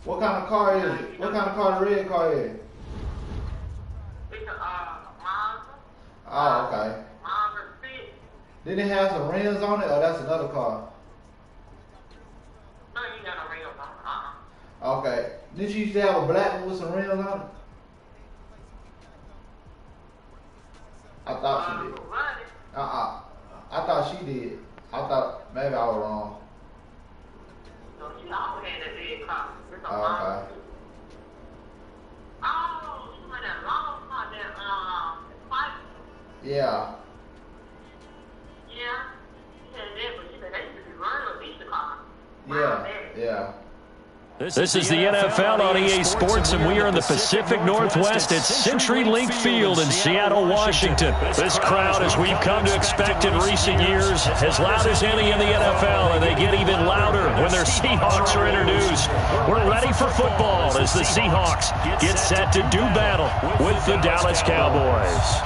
What kind of car is it? What kind of car the red car is? It's a Mazda. Oh, okay. Mazda 6. Didn't it have some rims on it, or that's another car? No, you got no rims on it. Okay. Didn't you used to have a black one with some rims on it? I thought she did. I thought she did. I thought maybe I was wrong. No, she always had that big car. It's a Okay. Mazda. Oh, she went that long car, that fight. Yeah. Yeah. She had that, but she said they used to be running with these cars. Yeah. This is the NFL on EA Sports, and we are in the Pacific Northwest at CenturyLink Field in Seattle, Washington. This crowd, as we've come to expect in recent years, as loud as any in the NFL, and they get even louder when their Seahawks are introduced. We're ready for football as the Seahawks get set to do battle with the Dallas Cowboys.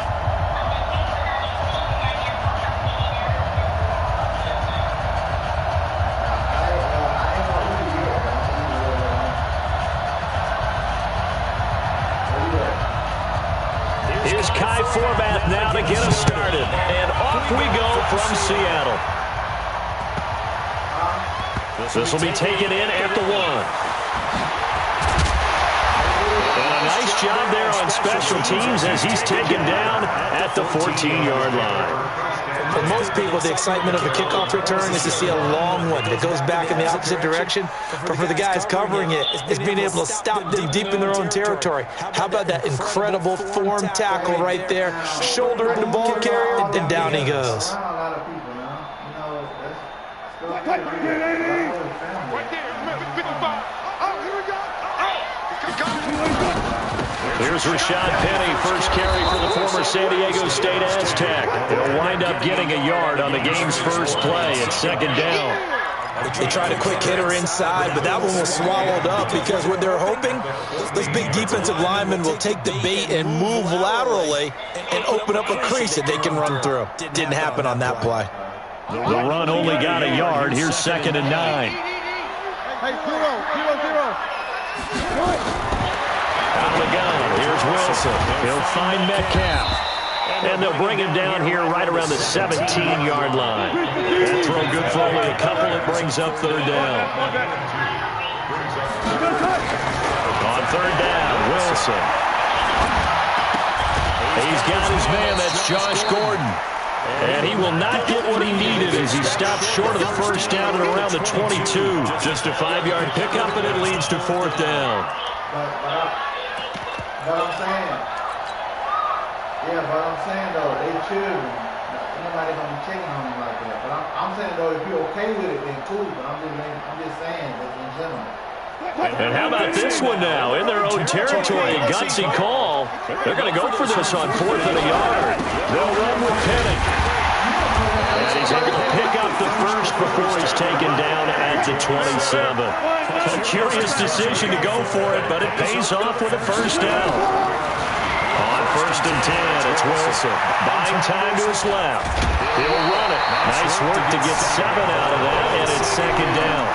Format now to get us started, and off we go from Seattle. This will be taken in at the 1. And a nice job there on special teams as he's taken down at the 14-yard line. For most people, the excitement of the kickoff return is to see a long one that goes back in the opposite direction. But for the guys covering it, it's being able to stop them deep in their own territory. How about that incredible form tackle right there? Shoulder in the ball carrier, and down he goes. Here's Rashad Penny, first carry for the former San Diego State Aztec. He'll wind up getting a yard on the game's first play at 2nd down. They tried a quick hitter inside, but that one was swallowed up because what they're hoping, those big defensive linemen will take the bait and move laterally and open up a crease that they can run through. Didn't happen on that play. The run only got a yard. Here's 2nd and 9. Hey, 0. Out of the gun, here's Wilson. He'll find Metcalf. And they'll bring him down here right around the 17-yard line. That throw good for only a couple. It brings up 3rd down. On 3rd down, Wilson. He's got his man. That's Josh Gordon. And he will not get what he needed as he stopped short of the 1st down at around the 22. Just a 5-yard pickup, and it leads to 4th down. But I'm saying though, they should. Nobody gonna be checking on him like that. But I'm saying though, if you're okay with it, then cool. But I'm just saying that in general. And how about this one now? In their own territory, a gutsy call. They're going to go for this on 4th and a yard. They'll run with Penny. And he's able to pick up the first before he's taken down at the 27. A curious decision to go for it, but it pays off with a 1st down. On 1st and 10, it's Wilson. Buying time to his left. He'll run it. Nice work to get 7 out of that, and it's 2nd down.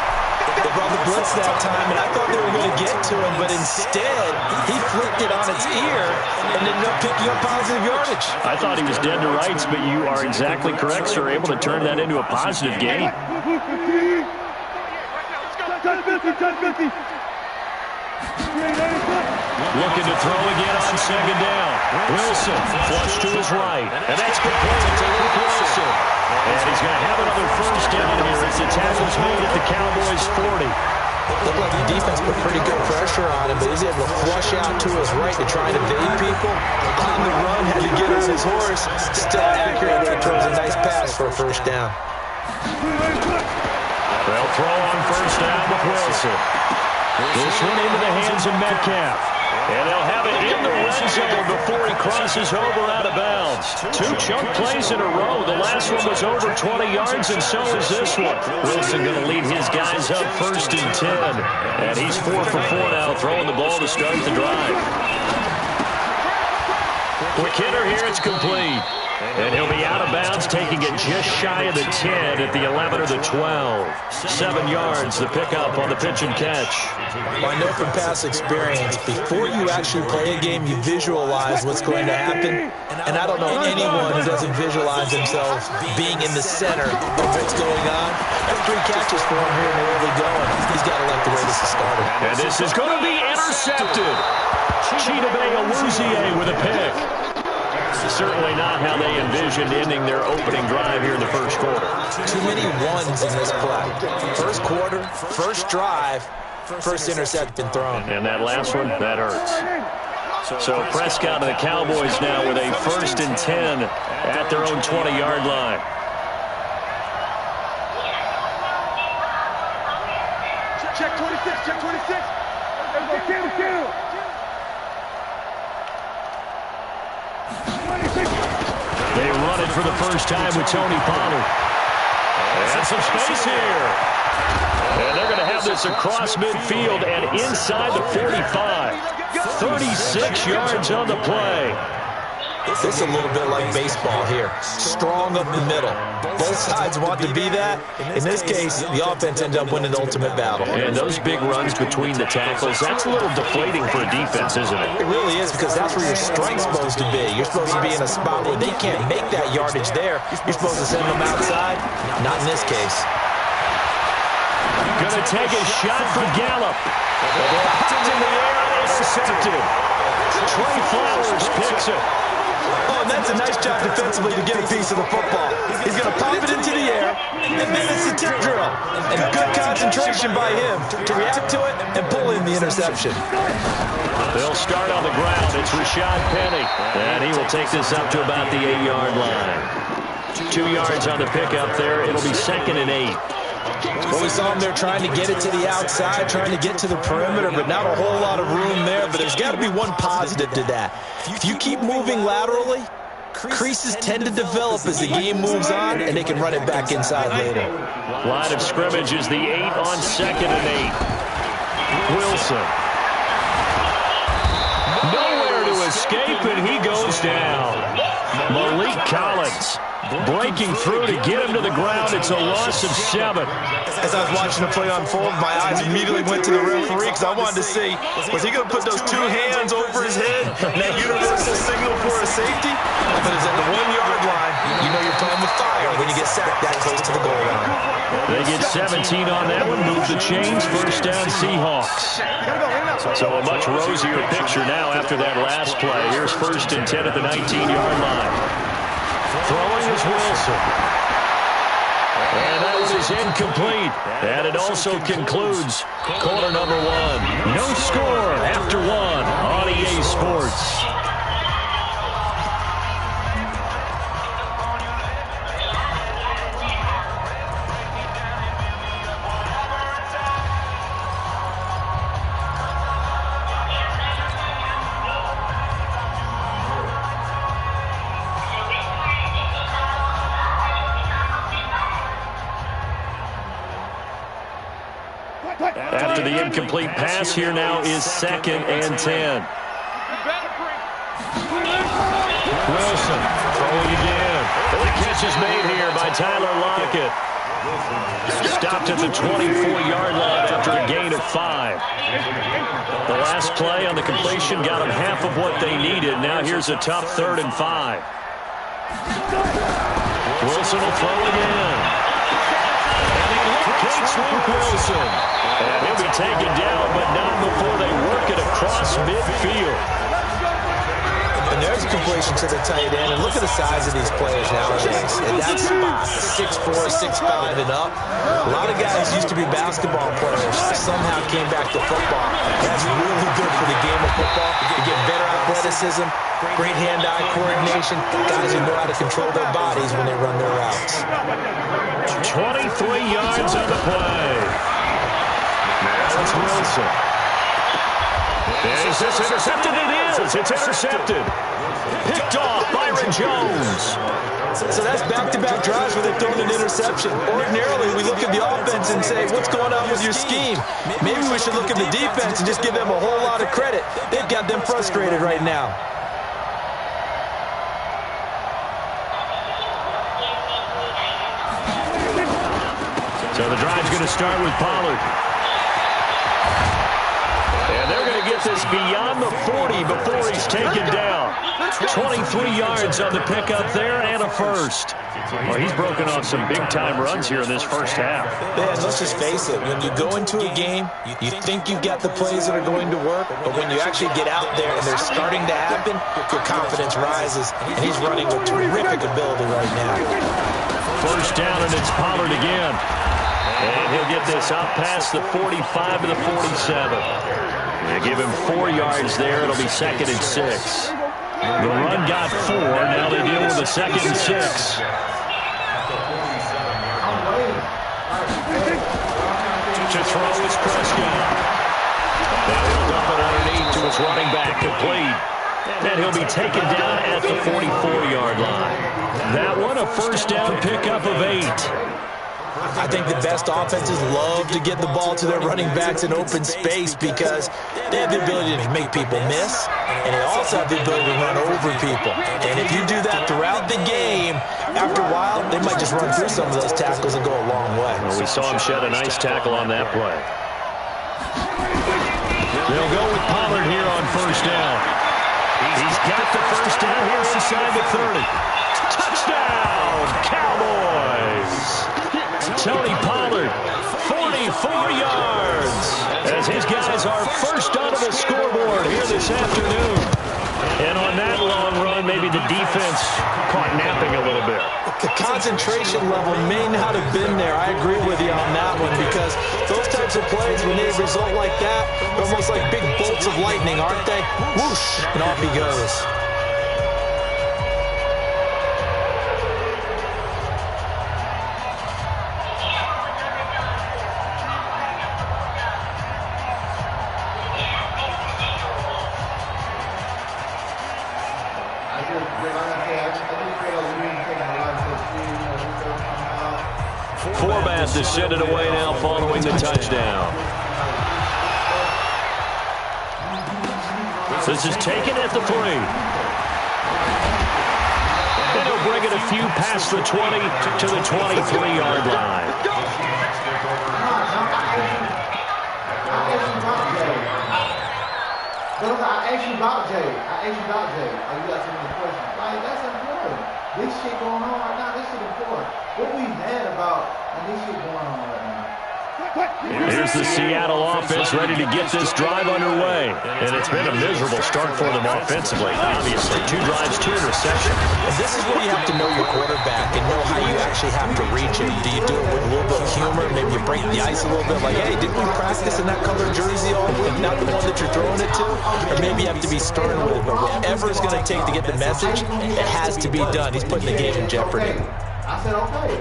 They brought the blitz that time, and I thought they were going to get to him, but instead, he flicked it on its ear and ended up picking up positive yardage. I thought he was dead to rights, but you are exactly correct, sir. Able to turn that into a positive gain. Looking to throw again on 2nd down. Wilson, flush to his right, and that's complete to Luke Wilson. And he's going to have another 1st down here as the tackle's made at the Cowboys' 40. Looked like the defense put pretty good pressure on him, but he's able to flush out to his right to try and evade people. On the run, had to get on his horse. Still accurate there towards a nice pass for a 1st down. They'll throw on 1st down with Wilson. This one into the hands of Metcalf. And they'll have it in the red zone before he crosses over out of bounds. 2 chunk plays in a row. The last one was over 20 yards, and so is this one. Wilson going to lead his guys up 1st and 10. And he's 4 for 4 now, throwing the ball to start the drive. Quick hitter here, it's complete. And he'll be out of bounds, taking it just shy of the 10 at the 11 or the 12. 7 yards, the pickup on the pitch and catch. Well, I know from past experience, before you actually play a game, you visualize what's going to happen. And I don't know anyone who doesn't visualize themselves being in the center of what's going on. That's 3 catches for him here in the early going. He's got to like the way this is started. And this is going to be intercepted. Chidobe Awuzie with a pick. Certainly not how they envisioned ending their opening drive here in the first quarter. Too many ones in this play. First quarter, first drive, first interception thrown. And that last one, that hurts. So Prescott and the Cowboys now with a 1st and 10 at their own 20-yard line. Check 26, check 26. Let's go, They run it for the first time with Tony Pollard. And some space here. And they're going to have this across midfield and inside the 45. 36 yards on the play. This is a little bit like baseball here. Strong up the middle. Both sides want to be that. In this case, the offense ends up winning the ultimate battle. And those big runs between the tackles, that's a little deflating for a defense, isn't it? It really is, because that's where your strength's supposed to be. You're supposed to be in a spot where they can't make that yardage there. You're supposed to send them outside. Not in this case. Going to take a shot for Gallup. Hopped in the air, intercepted. Trey Flowers picks it. Oh, and that's a nice job defensively to get a piece of the football. He's going to pop it into the air, and then it's a tip drill. And good concentration by him to react to it and pull in the interception. They'll start on the ground. It's Rashad Penny. And he will take this up to about the 8-yard line. 2 yards on the pickup there. It'll be 2nd and 8. Well, we saw him there trying to get it to the outside, trying to get to the perimeter, but not a whole lot of room there. But there's got to be one positive to that. If you keep moving laterally, creases tend to develop as the game moves on, and they can run it back inside later. Line of scrimmage is the 8 on 2nd and 8. Wilson. Nowhere to escape, and he goes down. Malik Collins breaking through to get him to the ground. It's a loss of 7. As I was watching the play unfold, my eyes immediately went to the referee because I wanted to see, was he going to put those 2 hands over his head and that universal signal for a safety? But it's at the 1-yard line. You know you're playing with fire when you get sacked that close to the goal line. They get 17 on that one. Move the chains. First down, Seahawks. So a much rosier picture now after that last play. Here's 1st and 10 at the 19-yard line. Throwing is Wilson. And that one is incomplete. And it also concludes quarter number 1. No score after 1 on EA Sports. After the incomplete pass, here now is 2nd and 10. Wilson throwing again. And the catch is made here by Tyler Lockett. Stopped at the 24-yard line after a gain of 5. The last play on the completion got them half of what they needed. Now here's a tough 3rd and 5. Wilson will throw again. And he locates Luke Wilson. And he'll be taken down, but not before they work it across midfield. And there's a completion to the tight end. And look at the size of these players nowadays. In that spot, 6'4", 6'5", and up. A lot of guys used to be basketball players. Somehow came back to football. That's really good for the game of football. You get better athleticism, great hand-eye coordination. Guys who know how to control their bodies when they run their routes. 23 yards on the play. Now it's Wilson. Is this intercepted? It is. It's intercepted. Picked off Byron Jones. So that's back-to-back drives where they've thrown an interception. Ordinarily, we look at the offense and say, what's going on with your scheme? Maybe we should look at the defense and just give them a whole lot of credit. They've got them frustrated right now. So the drive's going to start with Pollard. And they're going to get this beyond the 40 before he's taken down. 23 yards on the pickup there and a first. Well, he's broken off some big-time runs here in this first half. Man, let's just face it. When you go into a game, you think you've got the plays that are going to work, but when you actually get out there and they're starting to happen, your confidence rises, and he's running with terrific ability right now. First down, and it's Pollard again. And he'll get this up past the 45 to the 47. They give him 4 yards there. It'll be 2nd and 6. The run got 4. Now they deal with a 2nd and 6. To throw is Prescott. And he'll dump it underneath to his running back, complete. And he'll be taken down at the 44-yard line. That one, a first down pickup of 8. I think the best offenses love to get the ball to their running backs in open space because they have the ability to make people miss, and they also have the ability to run over people. And if you do that throughout the game, after a while, they might just run through some of those tackles and go a long way. Well, we saw him shed a nice tackle on that play. They'll go with Pollard here on first down. He's got the first down here inside the 30. Touchdown, Cowboys! Tony Pollard, 44 yards, as his guys are first onto the scoreboard here this afternoon. And on that long run, maybe the defense caught napping a little bit. The concentration level may not have been there. I agree with you on that one because those types of plays, when they result like that, they're almost like big bolts of lightning, aren't they? Whoosh, and off he goes. Forbath to send it away now following the touchdown. This is taken at the 3. And he'll bring it a few past the 20 to the 23-yard line. I asked you about Jay. Oh, you got some other questions. Like, that's important. This shit going on right now, this shit important. What we mad about and this shit going on right now? Here's the Seattle offense ready to get this drive underway. And it's been a miserable start for them offensively, obviously. 2 drives, 2 interceptions. And this is where you have to know your quarterback and know how you actually have to reach him. Do you do it with a little bit of humor? Maybe you break the ice a little bit, like, hey, didn't we practice in that colored jersey all week, not the one that you're throwing it to? Or maybe you have to be stern with it, but whatever it's going to take to get the message, it has to be done. He's putting the game in jeopardy. I said, okay.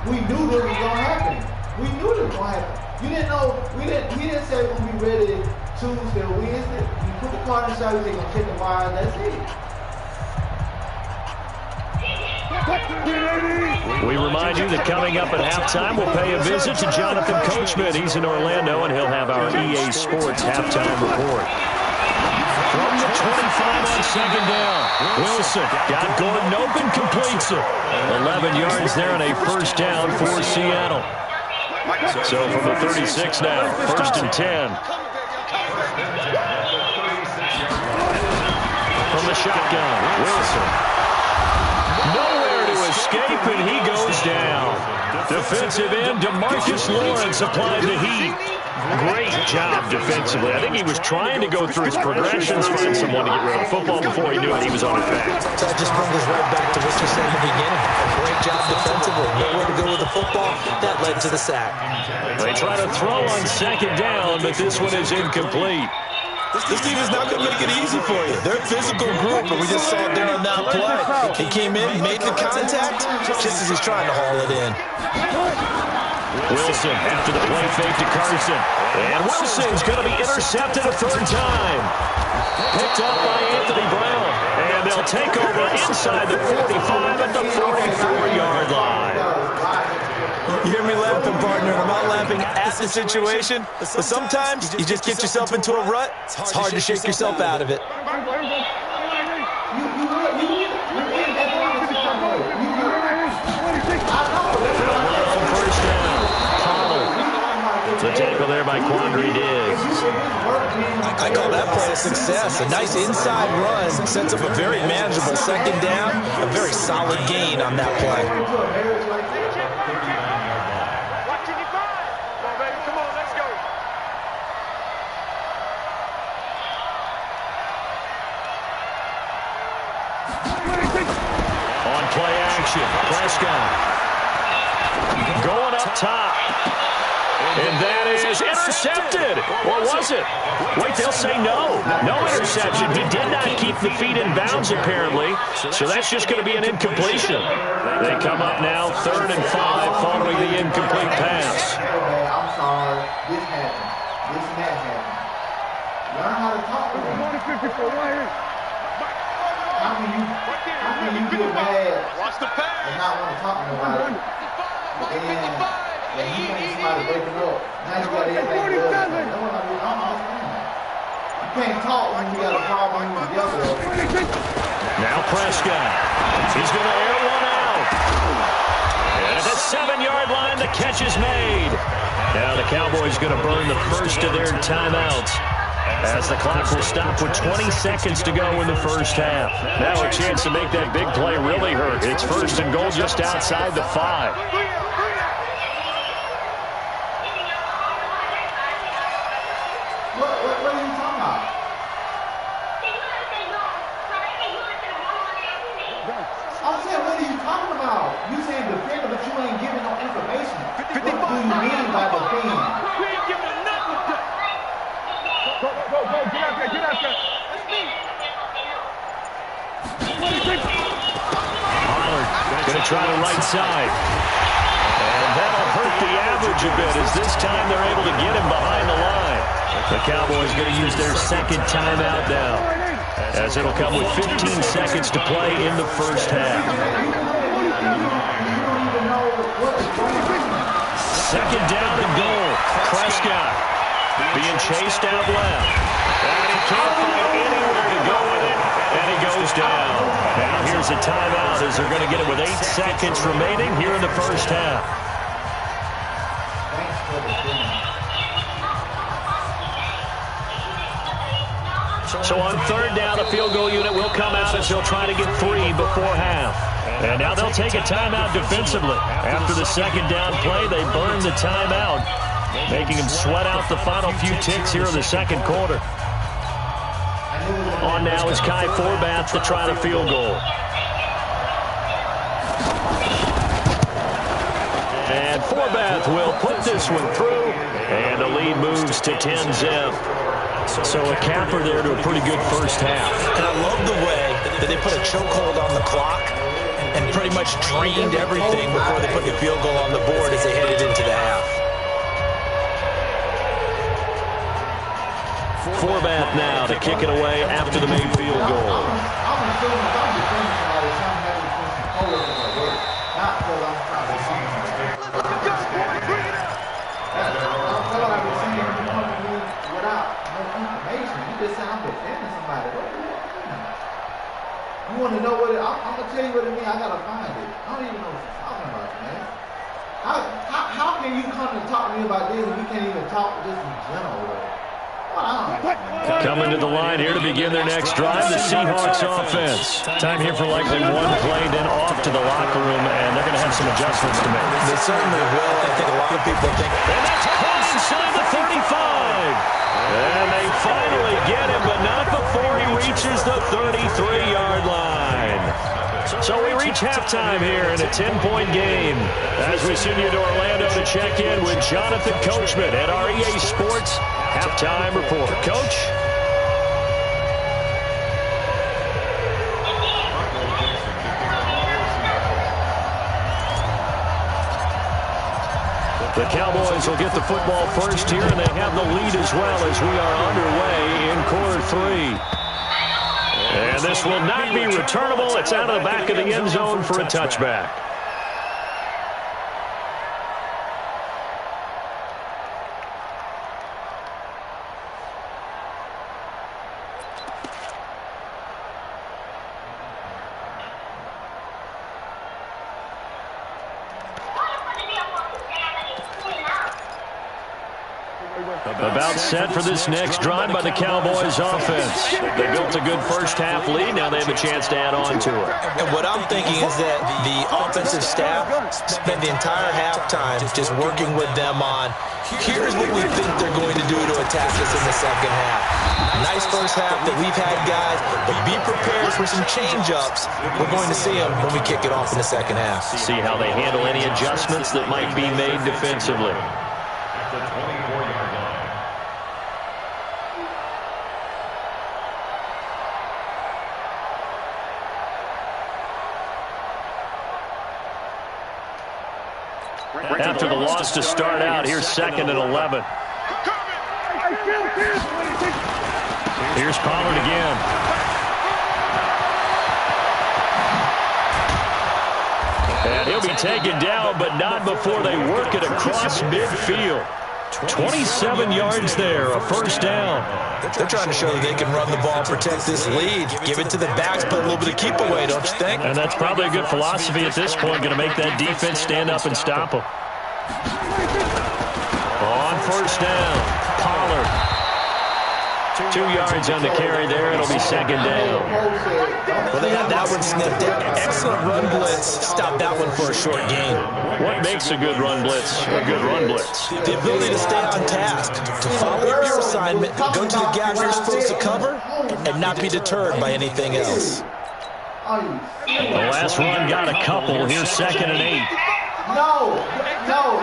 We knew this was going to happen. We knew this was going to happen. You didn't know, we didn't say we're going to be ready Tuesday or Wednesday. You put the card inside, we say, going to check the wire, and that's it. We remind you that coming up at halftime, we'll pay a visit to Jonathan Coachman. He's in Orlando, and he'll have our EA Sports halftime report. From the 25 on second down, Wilson got Gordon open, completes it. 11 yards there and a first down for Seattle. So from the 36 now, 1st and 10. From the shotgun, Wilson. Nowhere to escape, and he goes down. Defensive end, DeMarcus Lawrence applied the heat. Great job defensively. I think he was trying to go through his progressions, find someone to get rid of the football before he knew it. He was on his back. So that just brings us right back to what you said in the beginning. Great job defensively. Nowhere to go with the football. That led to the sack. They try to throw on second down, but this one is incomplete. This team is not going to make it easy for you. They're a physical group, and we just saw it there on that play. He came in, made the contact, just as he's trying to haul it in. Wilson after the play fake to Carson. And Wilson's going to be intercepted a 3rd time. Picked up by Anthony Brown. And they'll take over inside the 45 at the 44-yard line. You hear me laughing, partner. I'm not laughing at the situation, but sometimes you just get yourself into a rut. It's hard to shake yourself out of it. First down. tackle there by Quandre Diggs. I call that play a success. A nice inside run sets up a very manageable second down. A very solid gain on that play. Watching you five. Come on, baby. Come on, let's go. On play action, Prescott going up top. And that is intercepted. Or was it? Wait, they'll say no. No interception. He did not keep the feet in bounds, apparently. So that's just going to be an incompletion. They come up now 3rd and 5 following the incomplete pass. I'm sorry. This happened. This and that happened. Learn how to talk to them. How can you get mad and not want to talk to nobody? And you think somebody breaking up. Now you got everything good. I don't understand. You can't talk when you got a problem together. Now Prescott. He's going to air one out. And at the 7-yard line, the catch is made. Now the Cowboys going to burn the first of their timeouts, as the clock will stop with 20 seconds to go in the first half. Now a chance to make that big play really hurt. It's 1st and goal just outside the 5. What are you talking about? I'm saying, what are you talking about? You saying defend, but you ain't giving no information. What do you mean by defend? We ain't giving them nothing. Go, get out there, Pollard going to try the right side. And that'll hurt the average a bit, as this time they're able to get him behind the line. The Cowboys going to use their second timeout now, as it'll come with 15 seconds to play in the first half. Second down and goal. Prescott being chased out left. And he can't find anywhere to go with it. And he goes down. Now here's a timeout, as they're going to get it with 8 seconds remaining here in the first half. So on 3rd down, the field goal unit will come out as they'll try to get 3 before half. And now they'll take a timeout defensively. After the second down play, they burn the timeout, making them sweat out the final few ticks here in the second quarter. On now is Kai Forbath to try the field goal. And Forbath will put this one through, and the lead moves to 10-zip. So a capper there to a pretty good first half. And I love the way that they put a chokehold on the clock and pretty much drained everything before they put the field goal on the board as they headed into the half. Forbath now to kick it away after the made field goal. You want to know what it is? I'm going to tell you what it means. I got to find it. I don't even know what you're talking about, man. How can you come and talk to me about this and we can't even talk just in general? Coming to the line here to begin their next drive, the Seahawks offense. Time here for likely one play, then off to the locker room, and they're going to have some adjustments to make. They certainly will. I think a lot of people think. And that's close inside the 35. And they finally get him, but not before he reaches the 33-yard line. So we reach halftime here in a 10-point game, as we send you to Orlando to check in with Jonathan Coachman at our EA Sports Halftime Report. Coach? The Cowboys will get the football first here, and they have the lead as well as we are underway in quarter 3. And this will not be returnable. It's out of the back of the end zone for a touchback. About set for this next drive by the Cowboys offense. They built a good first-half lead. Now they have a chance to add on to it. And what I'm thinking is that the offensive staff spent the entire halftime just working with them on, here's what we think they're going to do to attack us in the second half. Nice first half that we've had, guys, but be prepared for some change-ups. We're going to see them when we kick it off in the second half. See how they handle any adjustments that might be made defensively. After the loss to start out, here's 2nd and 11. Here's Pollard again. And he'll be taken down, but not before they work it across midfield. 27 yards there, a first down. They're trying to show that they can run the ball, protect this lead, give it to the backs, put a little bit of keep away, don't you think? And that's probably a good philosophy at this point, going to make that defense stand up and stop them. On first down, Pollard. 2 yards on the carry there. It'll be 2nd down. Well, they had that one snipped out. Excellent run blitz. Stop that one for a short gain. What makes a good run blitz a good run blitz? The ability to stay on task, to follow your assignment, go to the gap you're supposed to cover, and not be deterred by anything else. The last run got a couple. Here's 2nd and 8. No,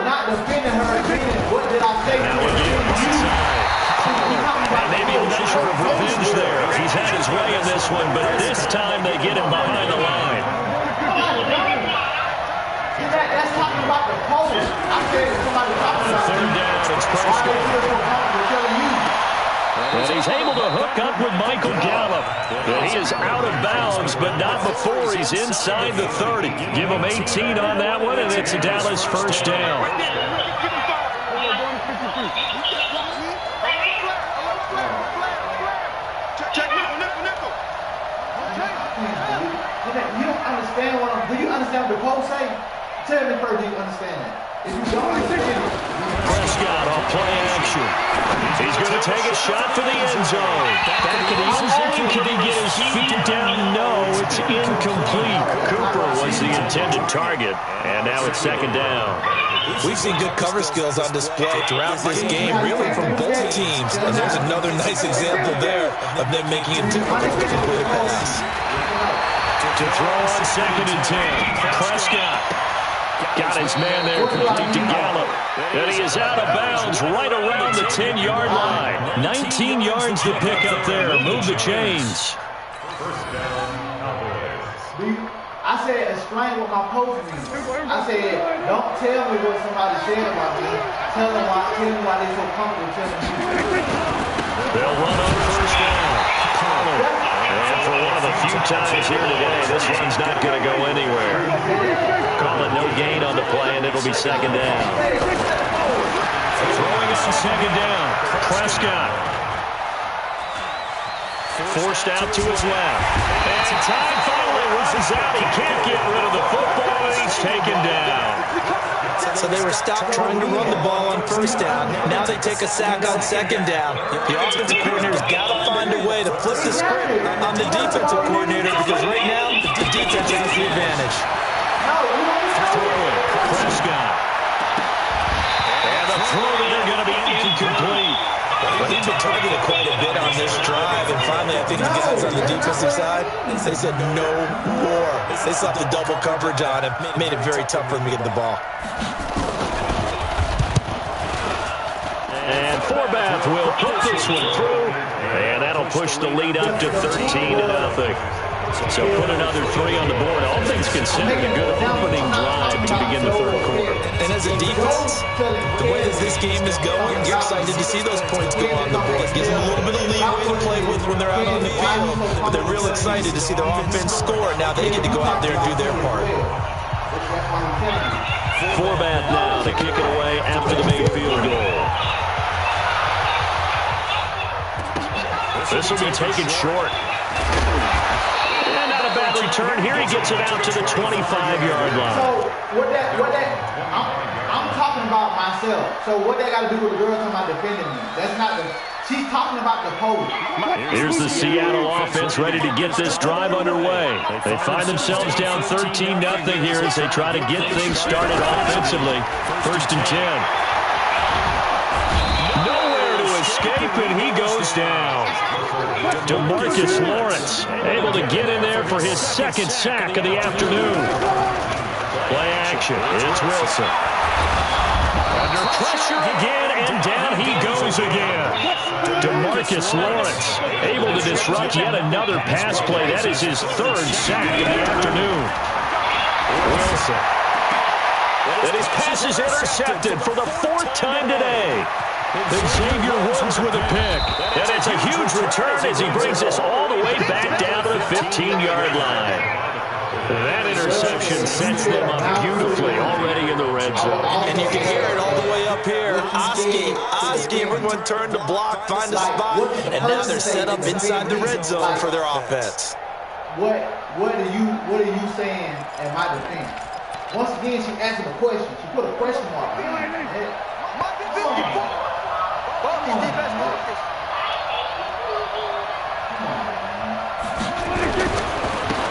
not defending her again. What did I say? Now again, and maybe a measure of revenge there. He's had his way in this one, but this time they get him behind the line. That's talking about the post. I said somebody talking about 3rd down, it's Prescott. And he's able to hook up with Michael Gallup. And he is out of bounds, but not before he's inside the 30. Give him 18 on that one, and it's a Dallas first down. You don't understand what do you understand what the post say? Tell me first, do you understand that? If you don't understand it, Prescott on play action. He's going to take a shot for the end zone. Back in his position, can he get his feet down? No, it's incomplete. Cooper was the intended target, and now it's 2nd down. We've seen good cover skills on display throughout this game, really from both teams. And there's another nice example there of them making it difficult to complete a pass. To throw on 2nd and 10. Prescott got his man there, complete to Gallup. And he is out of bounds right around the 10-yard line. 19 yards to pick up there. Move the chains. I said, explain what my post means. I said, don't tell me what somebody said about me. Tell me why they're so comfortable telling me. They'll run on first down. Pollard. And for one of the few times here today, this one's not going to go anywhere. Call it no gain on the play, and it'll be 2nd down. Throwing on 2nd down. Prescott. Forced out to his left. And time finally runs out. He can't get rid of the football, and he's taken down. So they were stopped trying to run the ball on first down. Now they take a sack on 2nd down. The offensive coordinator's got to find a way to flip the script on the defensive coordinator because right now the defense has the advantage. Throwing. Prescott. And the throw there going to be incomplete. Well, he's been targeted quite a bit on this drive, and finally I think the guys on the defensive side, they said no more. They slapped the double coverage on him, made it very tough for him to get the ball. And Forbath will put this one through, and that'll push the lead up to 13-0. So put another 3 on the board. All things considered, a good opening drive to begin the 3rd quarter. And as a defense, the way that this game is going, you're excited to see those points go on the board. It gives them a little bit of leeway to play with when they're out on the field, but they're real excited to see their offense score. Now they get to go out there and do their part. Forbath now to kick it away after the made field goal. This will be taken short. And not a bad return. Here he gets it out to the 25-yard line. So I'm talking talking about myself. So what they got to do with the girl talking about defending me? That's not the. She's talking about the post. Here's the Seattle offense ready to get this drive underway. They find themselves down 13-0 here as they try to get things started offensively. 1st and 10. Nowhere to escape, and he goes down. DeMarcus Lawrence able to get in there for his 2nd sack of the afternoon. Play action. It's Wilson. Under pressure again, and down he goes again. DeMarcus Lawrence able to disrupt yet another pass play. That is his 3rd sack of the afternoon. Wilson. And his pass is intercepted for the 4th time today. Xavier Woods with a pick. And it's a huge return as he brings us all the way back down to the 15-yard line. That interception sets them up beautifully already in the red zone. And you can hear it all the way up here. Oski, everyone turned to block, find a spot, and now they're set up inside the red zone for their offense. What are you saying in my defense? Once again, she asked him a question. She put a question mark behind it.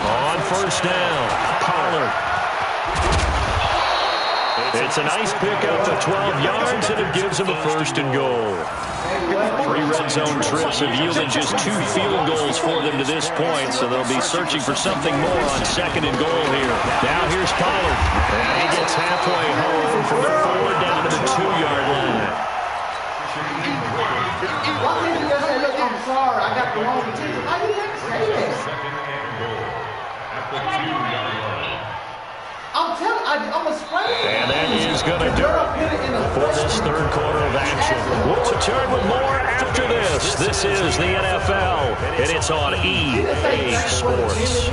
On 1st down, Pollard. It's a nice pickup of 12 yards, and it gives him a 1st and goal. 3 red zone trips have yielded just 2 field goals for them to this point, so they'll be searching for something more on 2nd and goal here. Now here's Pollard. And he gets halfway home from the 4 down to the 2-yard line. Why didn't you just say, look, I'm sorry, I got the wrong attention? Why did you have to say that? I'm telling you, I'm a sprain. And that is going to do it for this 3rd quarter of action. We'll return with more after this. This is the NFL, and it's on EA Sports.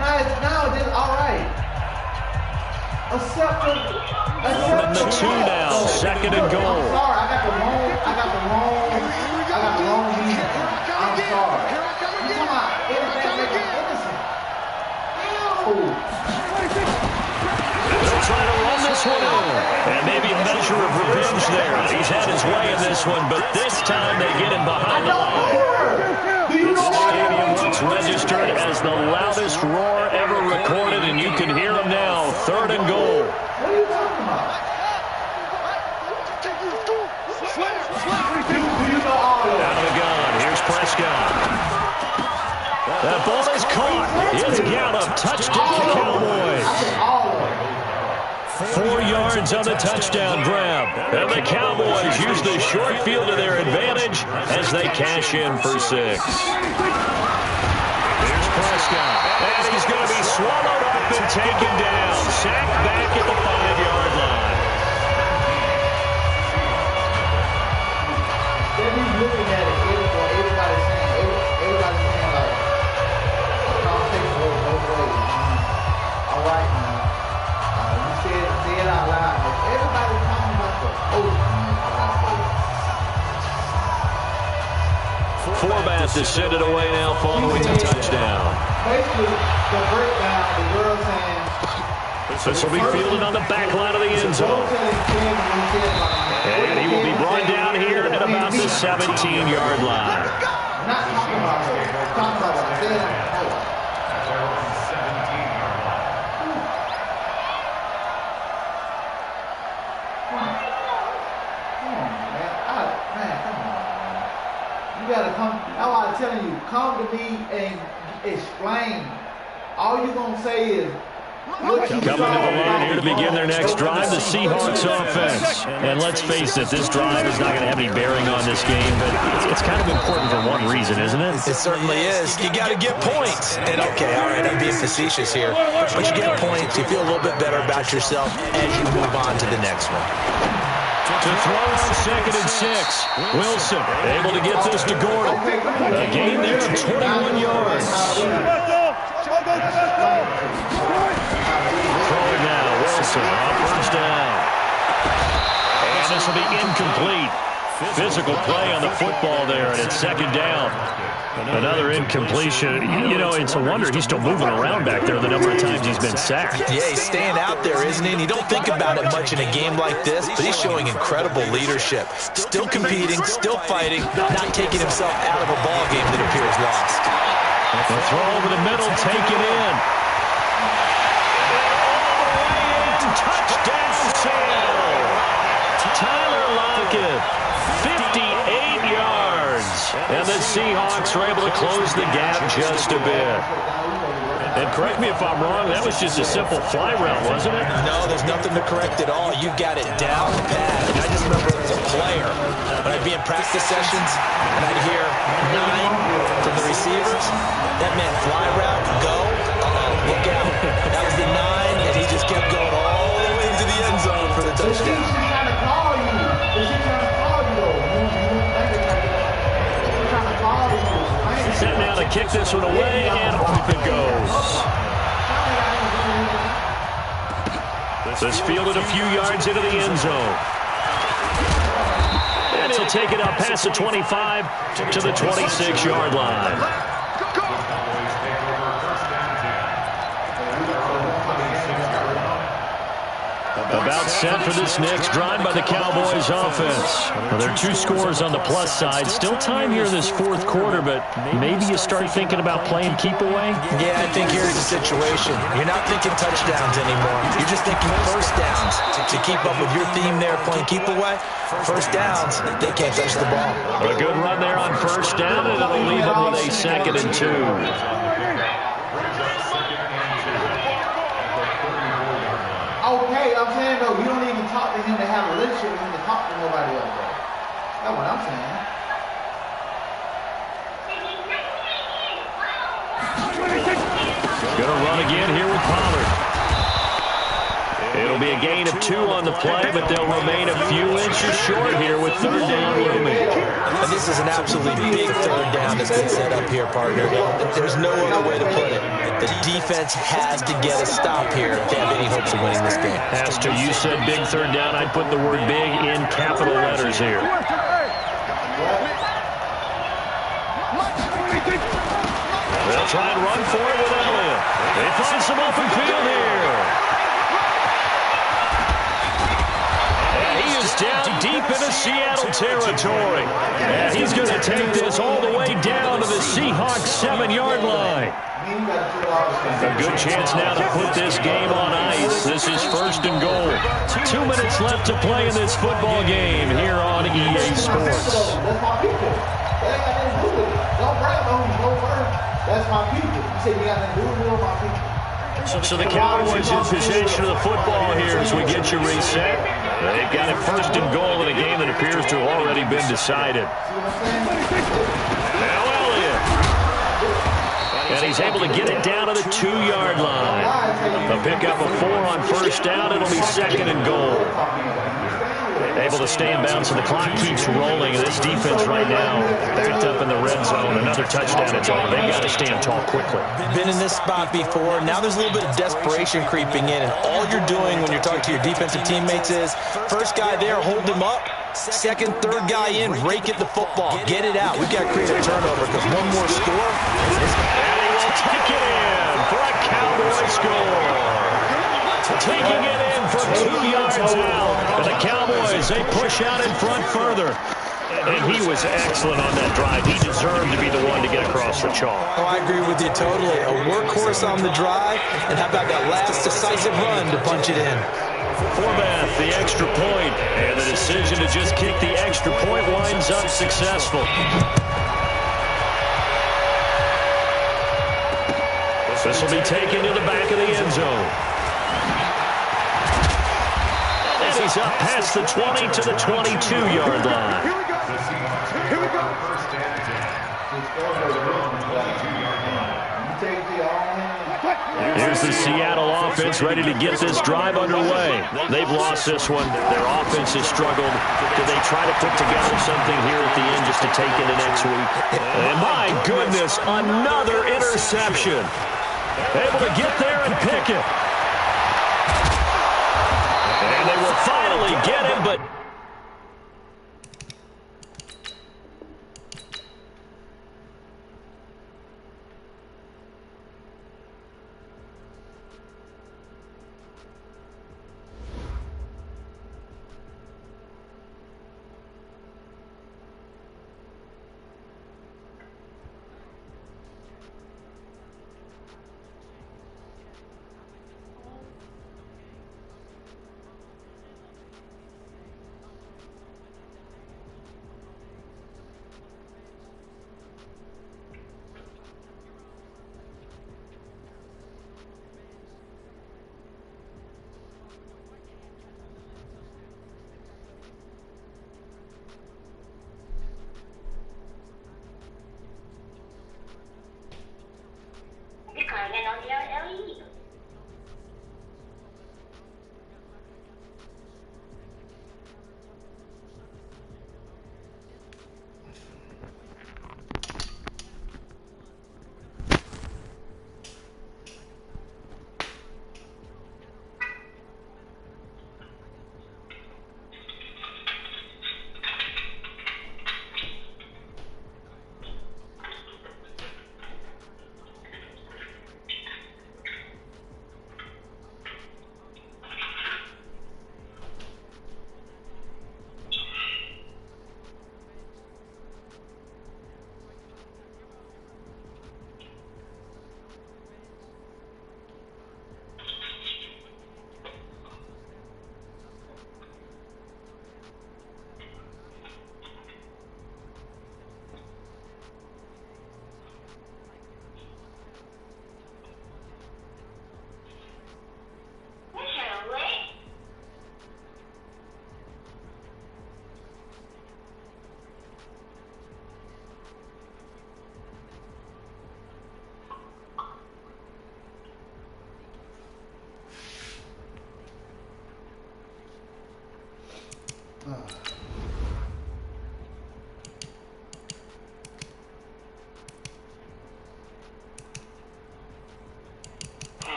Now it's all right. Except From the 2 now, 2nd and goal. I'm sorry, I got the wrong reason. I'm sorry. You talking about anything make him innocent? They'll try to run this one in. And maybe a measure of revenge there. He's had his way in this one, but this time they get him behind the line. This stadium looks registered as the loudest roar ever recorded, and you can hear him now. 3rd and goal. What are you talking about? Out of the gun. Here's Prescott. That ball is caught. It's Gallup. Touchdown, Cowboys. 4 yards on the touchdown grab. And the Cowboys use the short field to their advantage as they cash in for 6. Here's Prescott. And he's going to be swallowed up and taken down. Sacked back at the 5-yard line. Looking at it, everybody's saying like, conversation goes both ways. All right, now. You say it out loud. Everybody's talking about the Forbath to send it away now following the touchdown. Basically, the breakdown, the girl saying, This will be fielded on the back line of the end zone. And he will be brought down here at about the 17-yard line. Not talking about her. Talking about what I said. Come on, man. Come on. You gotta come. That's why I'm telling you, come to me and explain. All you're gonna say is, Coming to the line here to begin their next drive, the Seahawks offense. And let's face it, this drive is not going to have any bearing on this game, but it's kind of important for one reason, isn't it? It certainly is. You got to get points. And okay, all right, I'm being facetious here, but you get points, you feel a little bit better about yourself as you move on to the next one. To throw on 2nd and 6. Wilson able to get this to Gordon. A gain there of 21 yards. Throwing now, Wilson on 1st down. And this will be incomplete. Physical play on the football there, and it's second down. Another incompletion. You know, it's a wonder he's still moving around back there the number of times he's been sacked. Yeah, he's staying out there, isn't he? And you don't think about it much in a game like this, but he's showing incredible leadership. Still competing, still fighting, not taking himself out of a ball game that appears lost. The throw over the middle, taken in. Touchdown, Seattle. Tyler Lockett, 58 yards. And the Seahawks are able to close the gap just a bit. And correct me if I'm wrong, that was just a simple fly route, wasn't it? No, there's nothing to correct at all. You got it down pat. And I just remember as a player, when I'd be in practice sessions, and I'd hear 9 from the receivers, that meant fly route, go, look out. That was the 9, and he just kept going all the way into the end zone for the touchdown. She's trying to call you. She's trying to call you, though. She's trying to call you. Set now to kick this one away, and off it goes. This fielded a few yards into the end zone. And he'll take it up past the 25 to the 26-yard line. About set for this next drive by the Cowboys offense. Well, there are 2 scores on the plus side. Still time here in this fourth quarter, but maybe you start thinking about playing keep away? Yeah, I think here's the situation. You're not thinking touchdowns anymore. You're just thinking first downs. To keep up with your theme there, playing keep away, first downs, they can't touch the ball. A good run there on first down, and it'll leave them with a 2nd and 2. Okay, I'm saying, though, you don't even talk to him to have a relationship with him to talk to nobody else, though. That's what I'm saying. Going to run again here with Pollard. It'll be a gain of 2 on the play, but they'll remain a few inches short here with 3rd down looming. And this is an absolutely big 3rd down that's been set up here, partner. There's no other way to put it. The defense has to get a stop here if they have any hopes of winning this game. Has to. You said big 3rd down. I'd put the word big in capital letters here. They'll try and run for it with Elliott. They find some open field here. Down deep into Seattle territory. And he's going to take this all the way down to the Seahawks 7-yard line. A good chance now to put this game on ice. This is 1st and goal. 2 minutes left to play in this football game here on EA Sports. That's my people. That ain't got nothing to do with it. Don't brag about who's no first. That's my people. You say you got nothing to do with my people. So the Cowboys in possession of the football here as we get you reset. They've got it 1st and goal in a game that appears to have already been decided. Now Elliott. And he's able to get it down to the 2-yard line. A pickup of 4 on first down. It'll be 2nd and goal. Able to stay in bounds, so the clock keeps rolling. And this defense right now backed up in the red zone. Another touchdown. It's over. They've got to stand tall quickly. Been in this spot before. Now there's a little bit of desperation creeping in. And all you're doing when you're talking to your defensive teammates is, first guy there, hold him up. 2nd, 3rd guy in, rake at the football. Get it out. We've got to create a turnover because one more score. And he will take it in for a Cowboy score. Taking it in from 2 yards out. And the Cowboys, they push out in front further. And he was excellent on that drive. He deserved to be the one to get across the chalk. Oh, I agree with you totally. A workhorse on the drive. And how about that last decisive run to punch it in? Forbath, the extra point. And the decision to just kick the extra point winds up successful. This will be taken to the back of the end zone. As he's up past the 20 to the 22-yard line. Here we go. Here's the Seattle offense ready to get this drive underway. They've lost this one. Their offense has struggled. Do they try to put together something here at the end just to take into next week? And my goodness, another interception. Able to get there and pick it. And they will finally get him, but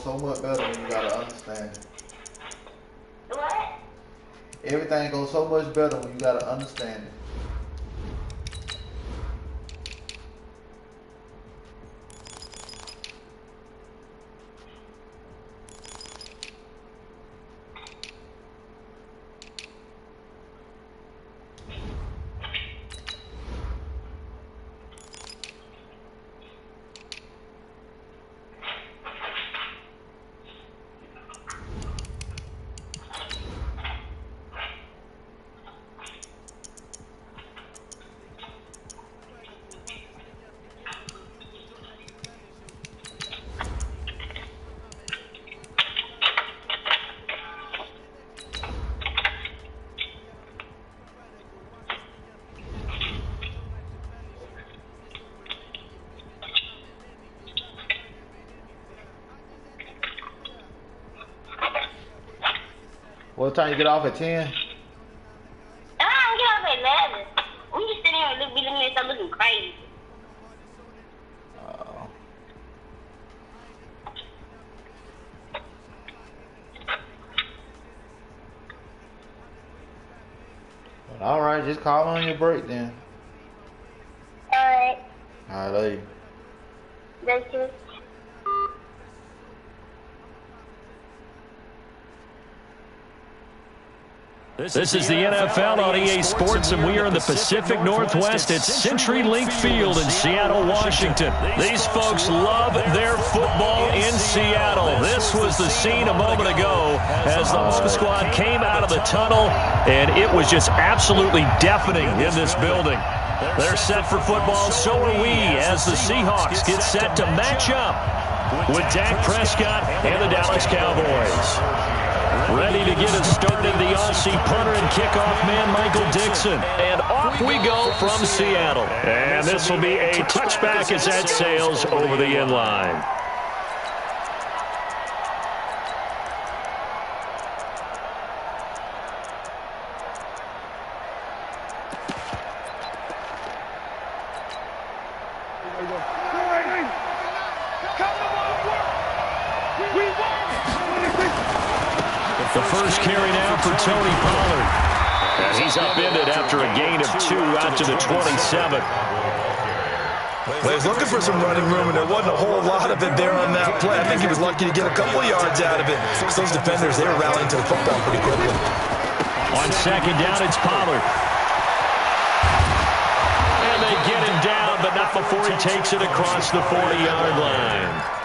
so much better when you gotta understand it. What? Everything goes so much better when you gotta understand it. What time you get off at 10? I don't get off at 11. We just sitting here and looking at stuff looking crazy. All right, just call on your break then. Alright. I love you. Thank you. This is the NFL on EA Sports, and we are in the Pacific Northwest at CenturyLink Field in Seattle, Washington. These folks love their football in Seattle. This was the scene a moment ago as the home squad came out of the tunnel, and it was just absolutely deafening in this building. They're set for football, so are we, as the Seahawks get set to match up with Dak Prescott and the Dallas Cowboys. Ready to get us started, the Aussie punter and kickoff man, Michael Dixon. And off we go from Seattle. And this will be a touchback as that sails over the end line. The first carry now for Tony Pollard. And he's upended after a gain of 2 out to the 27. Well, he was looking for some running room, and there wasn't a whole lot of it there on that play. I think he was lucky to get a couple of yards out of it, because those defenders, they were rallying to the football pretty quickly. On second down, it's Pollard. And they get him down, but not before he takes it across the 40-yard line.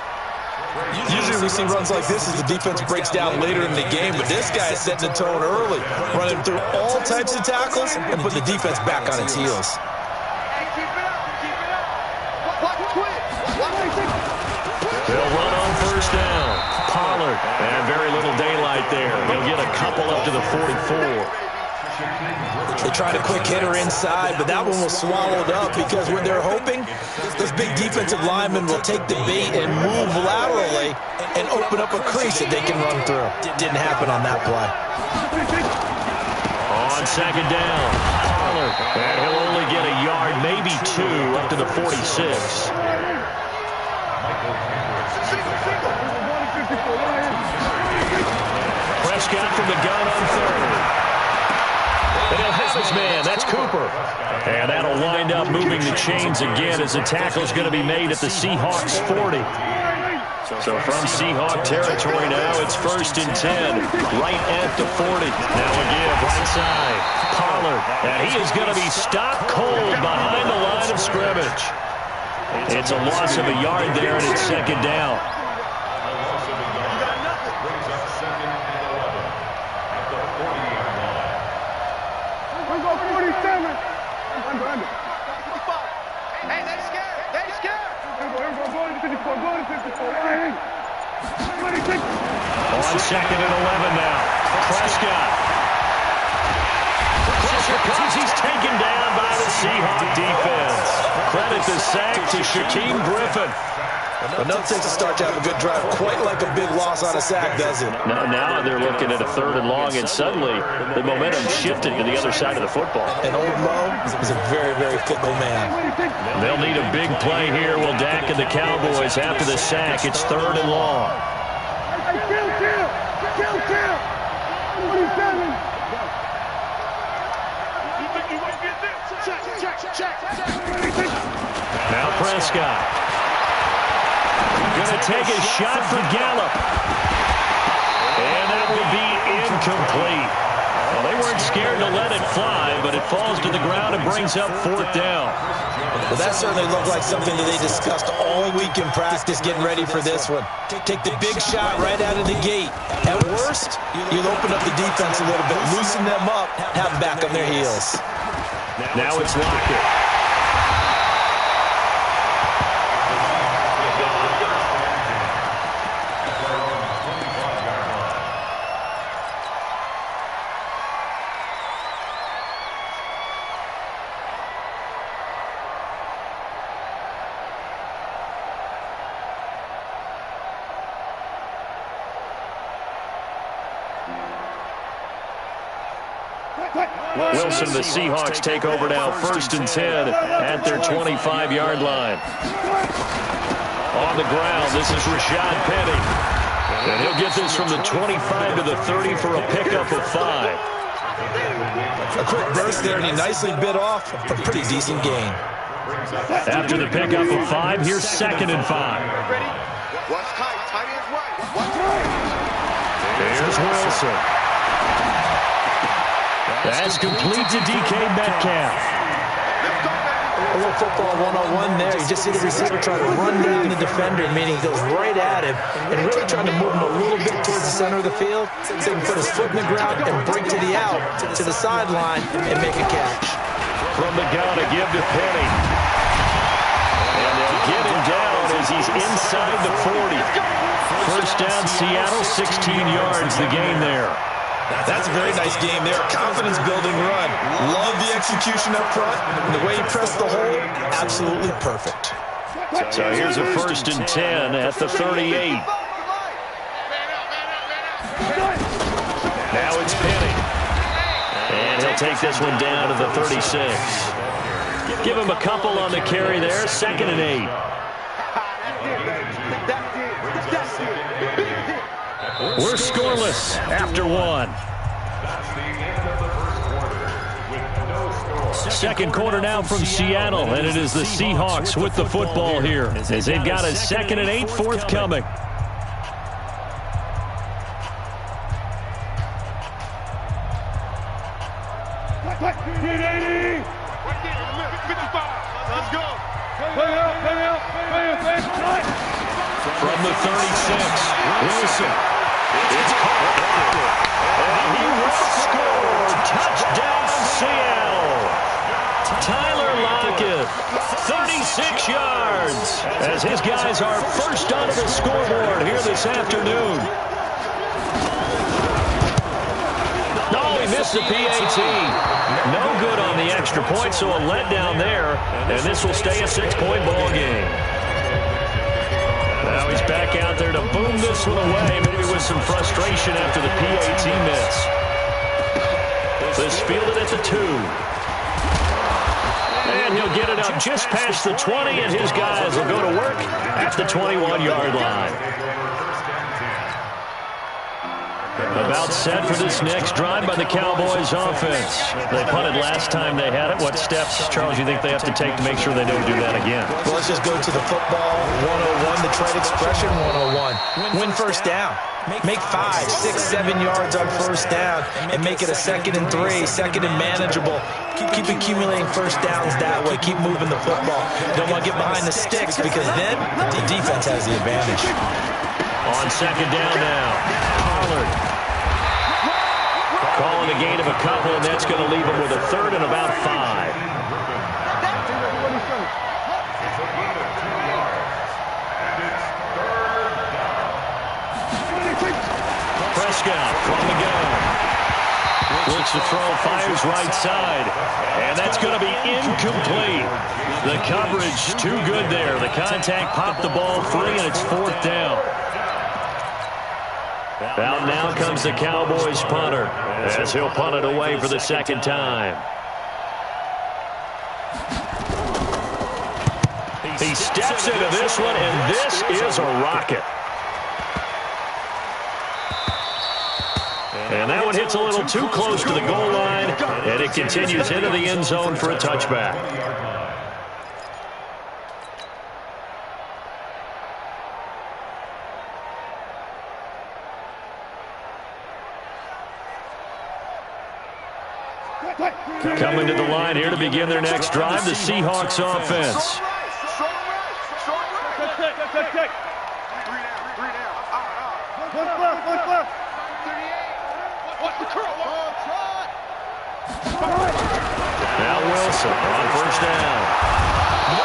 Usually we see runs like this as the defense breaks down later in the game, but this guy is setting the tone early, running through all types of tackles and putting the defense back on its heels. They'll run on first down. Pollard, and very little daylight there. He'll get a couple up to the 44. They tried a quick hitter inside, but that one was swallowed up because when they're hoping, this big defensive lineman will take the bait and move laterally and open up a crease that they can run through. Didn't happen on that play. On second down, Pollard, and he'll only get a yard, maybe 2, up to the 46. Prescott from the gun on third. And he'll have his man. That's Cooper. And that'll wind up moving the chains again as the tackle's going to be made at the Seahawks 40. So from Seahawk territory now, it's 1st and 10, right at the 40. Now a give, right side. Pollard. And he is going to be stopped cold behind the line of scrimmage. It's a loss of a yard there, and it's second down. On second and 11 now. Prescott. Pressure comes. He's taken down by the Seahawk defense. Credit the sack to Shaquem Griffin. Enough takes to start to have a good drive, quite like a big loss on a sack, does it? Now they're looking at a 3rd and long, and suddenly the momentum shifted to the other side of the football. And old Mo is a very, very fickle man. They'll need a big play here. Will Dak and the Cowboys after the sack. It's 3rd and long. Now Prescott. Going to take a shot for Gallup. And that will be incomplete. Well, they weren't scared to let it fly, but it falls to the ground and brings up 4th down. Well, that certainly looked like something that they discussed all week in practice, getting ready for this one. Take the big shot right out of the gate. At worst, you'll open up the defense a little bit, loosen them up, have them back on their heels. Now it's Lockett. Wilson, the Seahawks take over now, 1st and 10 at their 25-yard line. On the ground, this is Rashad Penny. And he'll get this from the 25 to the 30 for a pickup of 5. A quick burst there, and he nicely bit off a pretty decent gain. After the pickup of 5, here's 2nd and 5. Here's Wilson. That's complete to DK Metcalf. A little football 101 there. You just see the receiver try to run down the defender, meaning he goes right at him and really trying to move him a little bit towards the center of the field so he can put his foot in the ground and break to the out, to the sideline, and make a catch. From the gun to give to Penny. And they'll get him down as he's inside the 40. 1st down, Seattle, 16 yards the gain there. That's a very nice game there. Confidence-building run. Love the execution up front. And the way he pressed the hole, absolutely perfect. So here's a 1st and 10 at the 38. Now it's Penny. And he'll take this one down to the 36. Give him a couple on the carry there. 2nd and 8. We're scoreless after 1. Second quarter now from Seattle, and it is the Seahawks with the football here as they've got a 2nd and 8 forthcoming. From the 36, Wilson. It's caught. And he will score. Touchdown, Seattle. Tyler Lockett, 36 yards, as his guys are first onto the scoreboard here this afternoon. No, he missed the PAT. No good on the extra point, so a letdown there, and this will stay a 6-point ball game. Now he's back out there to boom this one away, maybe with some frustration after the PAT miss. This fielded at the 2. And he'll get it up just past the 20, and his guys will go to work at the 21-yard line. About set for this next drive by the Cowboys offense. They punted last time they had it. What steps, Charles, you think they have to take to make sure they don't do that again? Well, let's just go to the football 101, the trade expression 101. Win first down. Make 5, 6, 7 yards on first down and make it a 2nd and 3, 2nd and manageable. Keep accumulating first downs that way. Keep moving the football. Don't want to get behind the sticks because then the defense has the advantage. On 2nd down now, Pollard. Calling a gain of a couple, and that's going to leave him with a 3rd and about 5. Prescott from the gun. Looks to throw, fires right side. And that's going to be incomplete. The coverage too good there. The contact popped the ball free, and it's 4th down. Out now comes the Cowboys punter as he'll punt it away for the 2nd time. He steps into this one, and this is a rocket. And that one hits a little too close to the goal line, and it continues into the end zone for a touchback. Coming to the line here to begin their next drive, the Seahawks offense. Now Wilson on first down.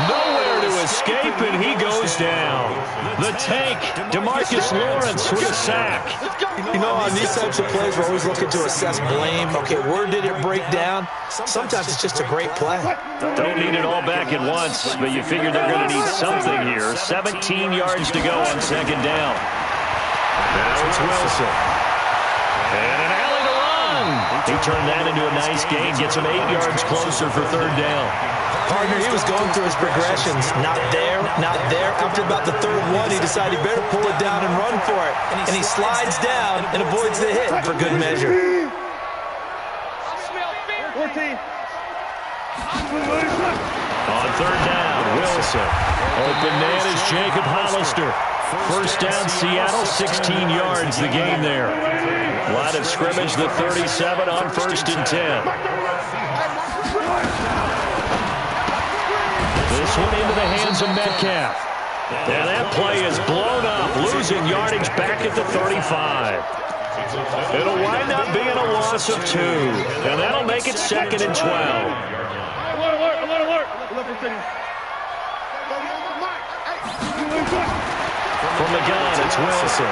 Nowhere to escape, and he goes down. The tank, DeMarcus Lawrence with a sack. You know, on these types of plays, we're always looking to assess blame. Okay, where did it break down? Sometimes it's just a great play. Don't need it all back at once, but you figure they're going to need something here. 17 yards to go on second down. Now it's Wilson. And an alley to run. He turned that into a nice gain. Gets him 8 yards closer for third down. Partner, he was going through his progressions. Not there, not there. After about the third one, he decided he better pull it down and run for it. And he slides down and avoids the hit for good measure. On third down, Wilson. Open man is Jacob Hollister. First down, Seattle, 16 yards the gain there. Line of scrimmage, the 37 on first and 10. This one into the hands of Metcalf. And that play is blown up, losing yardage back at the 35. It'll wind up being a loss of 2. And that'll make it second and 12. From the gun, it's Wilson.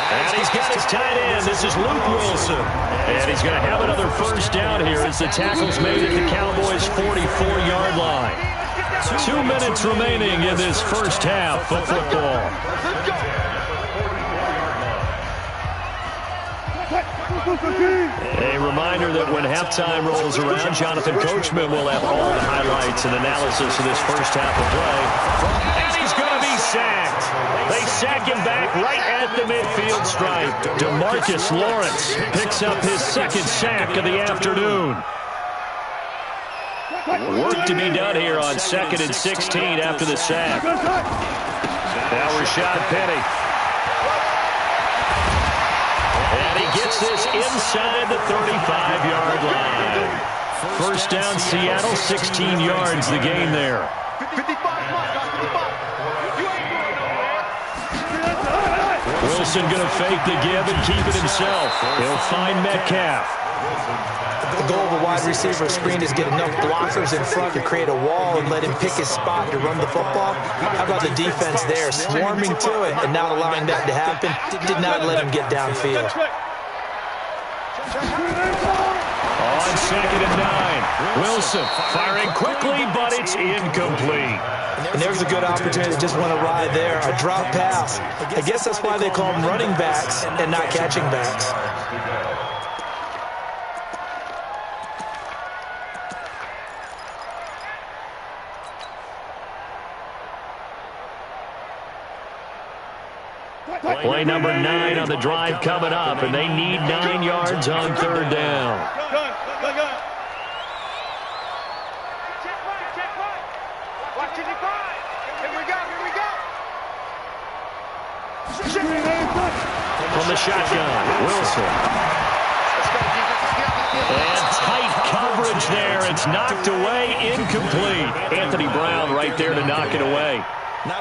And he's got his tight end. This is Luke Wilson. And he's going to have another first down here as the tackle's made at the Cowboys' 44-yard line. 2 minutes remaining in this first half of football. A reminder that when halftime rolls around, Jonathan Coachman will have all the highlights and analysis of this first half of play. And he's going to be sacked. They sack him back right at the midfield stripe. DeMarcus Lawrence picks up his second sack of the afternoon. Work to be done here on 2nd and 16 after the sack. Now Rashad Penny. And he gets this inside the 35-yard line. First down, Seattle, 16 yards the gain there. Wilson going to fake the give and keep it himself. He'll find Metcalf. The goal of a wide receiver screen is get enough blockers in front to create a wall and let him pick his spot to run the football. How about the defense there, swarming to it and not allowing that to happen? Did not let him get downfield. On 2nd and 9, Wilson firing quickly, but it's incomplete. And there's a good opportunity to just want to ride there. A drop pass. I guess that's why they call them running backs and not catching backs. Play number 9 on the drive coming up, and they need 9 yards on third down. From the shotgun, Wilson. And tight coverage there. It's knocked away, incomplete. Anthony Brown right there to knock it away.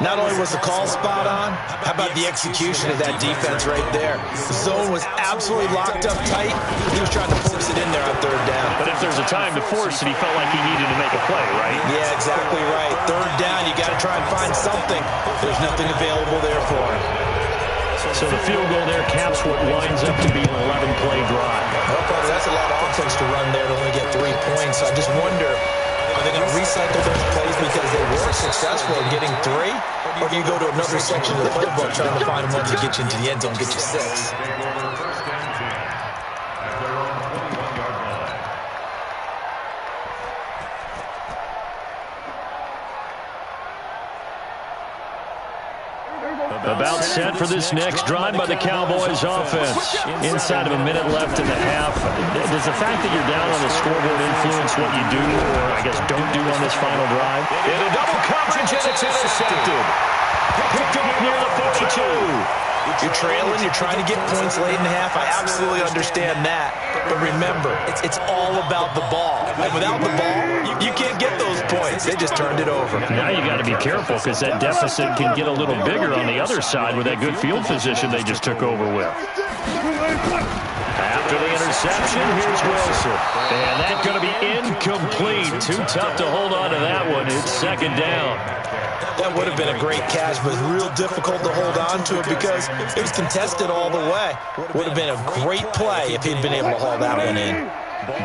Not only was the call spot on, how about the execution of that defense right there? The zone was absolutely locked up tight. He was trying to force it in there on third down. But if there's a time to force it, he felt like he needed to make a play, right? Yeah, exactly right. Third down, you got to try and find something. There's nothing available there for him. So the field goal there caps what winds up to be an 11-play drive. Well, that's a lot of offense to run there to only get 3 points. So I just wonder, are they going to recycle those plays because they were successful in getting 3? Or do you go to another section of the playbook trying to find one to get you into the end zone and get you 6? About set for this next drive by the Cowboys offense. Inside of a minute left in the half. Does the fact that you're down on the scoreboard influence what you do, or I guess don't do on this final drive? Into double coverage, and it's intercepted. Picked up near the 42. You're trailing, you're trying to get points late in the half. I absolutely understand that. But remember, it's all about the ball. And without the ball, you can't get those points. They just turned it over. Now you got to be careful because that deficit can get a little bigger on the other side with that good field position they just took over with. After the interception, here's Wilson. And that's going to be incomplete. Too tough to hold on to that one. It's second down. That would have been a great catch, but real difficult to hold on to it because it was contested all the way. Would have been a great play if he'd been able to haul that one in.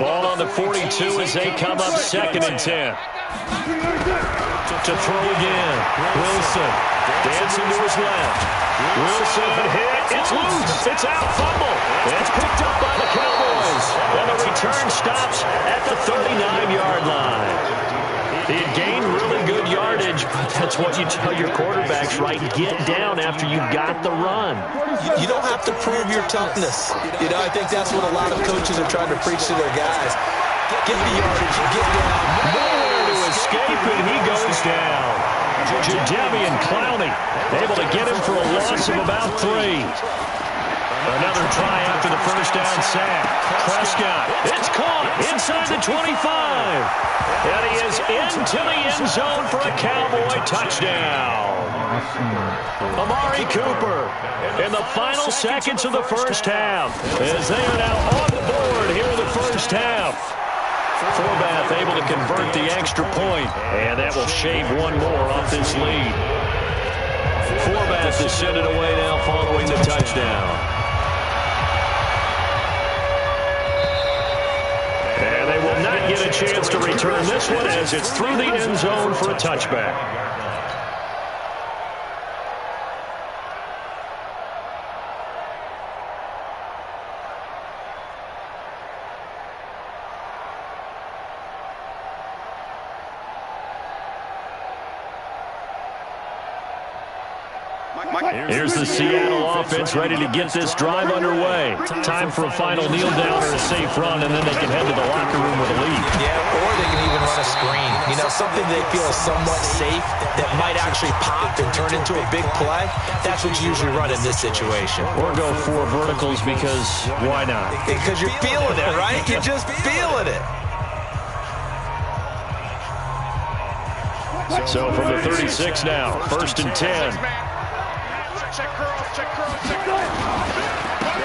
Ball on the 42 as they come up 2nd and 10. To throw again. Wilson dancing to his left. Wilson hit. It's loose. It's out. Fumble. It's picked up by the Cowboys. And the return stops at the 39-yard line. He had gained really good yardage, but that's what you tell your quarterbacks, right? Get down after you got the run. You don't have to prove your toughness. You know, I think that's what a lot of coaches are trying to preach to their guys. Get the yardage, get down. Nowhere to escape, and he goes down. Jadeveon Clowney able to get him for a loss of about 3. Another try after the first down sack. Prescott, it's caught inside the 25. And he is into the end zone for a Cowboy touchdown. Amari Cooper in the final seconds of the first half as they are now on the board here in the first half. Forbath able to convert the extra point, and that will shave one more off this lead. Forbath is sent it away now following the touchdown. And they will not get a chance to return this one as it's through the end zone for a touchback. Here's the Seattle offense ready to get this drive underway. Time for a final kneel down or a safe run, and then they can head to the locker room with a lead. Yeah, or they can even run a screen. You know, something they feel is somewhat safe that might actually pop and turn into a big play. That's what you usually run in this situation. Or go 4 verticals because why not? Because you're feeling it, right? You're just feeling it. So from the 36 now, 1st and 10.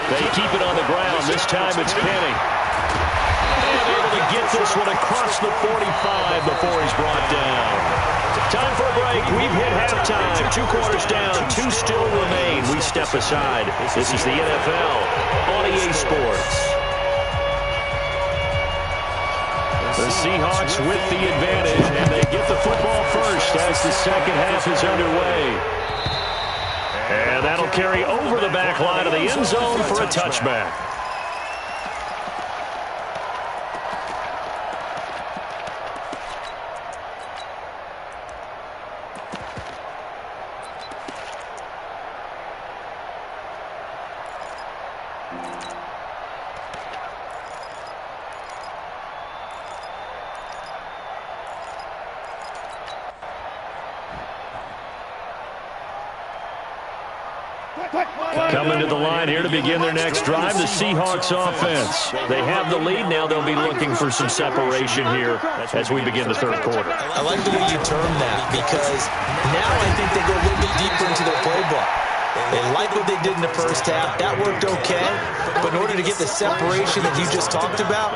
They keep it on the ground. This time it's Penny. And able to get this one across the 45 before he's brought down. Time for a break. We've hit halftime. 2 quarters down. 2 still remain. We step aside. This is the NFL on EA Sports. The Seahawks with the advantage, and they get the football first as the second half is underway. And that'll carry over the back line of the end zone for a touchback. Coming to the line here to begin their next drive, the Seahawks offense. They have the lead now. They'll be looking for some separation here as we begin the 3rd quarter. I like the way you term that because now I think they go a little bit deeper into their playbook. They like what they did in the first half. That worked okay. But in order to get the separation that you just talked about,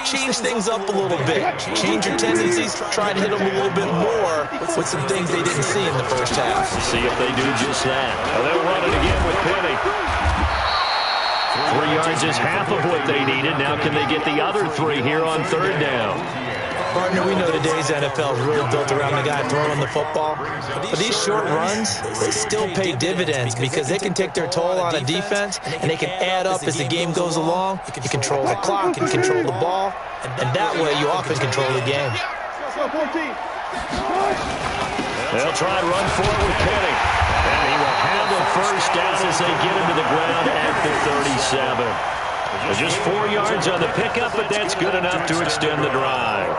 change things up a little bit. Change your tendencies. Try to hit them a little bit more with some things they didn't see in the first half. See if they do just that. They'll run it again with Penny. 3 yards is half of what they needed. Now can they get the other 3 here on 3rd down? Partner, we know today's NFL is really built around the guy throwing the football. But these short runs, they still pay dividends because they can take their toll on a defense and they can add up as the game goes along. You control the clock and control the ball, and that way you often control the game. They'll try and run for it with Penny. And he will have the first down as they get him to the ground at the 37. Just 4 yards on the pickup, but that's good enough to extend the drive.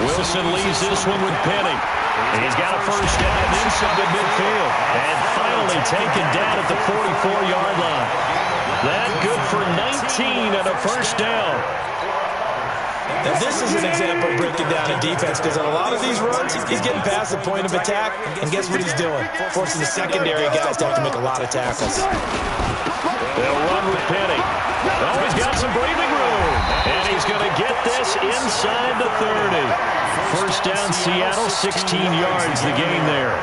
Wilson leaves this one with Penny. And he's got a first down inside the midfield. And finally taken down at the 44-yard line. That good for 19 and a first down. Now, this is an example of breaking down a defense, because on a lot of these runs, he's getting past the point of attack, and guess what he's doing? Forcing the secondary guys to have to make a lot of tackles. They'll run with Penny. Oh, he's got some breathing room. And he's going to get this inside the 30. First down, Seattle, 16 yards the gain there.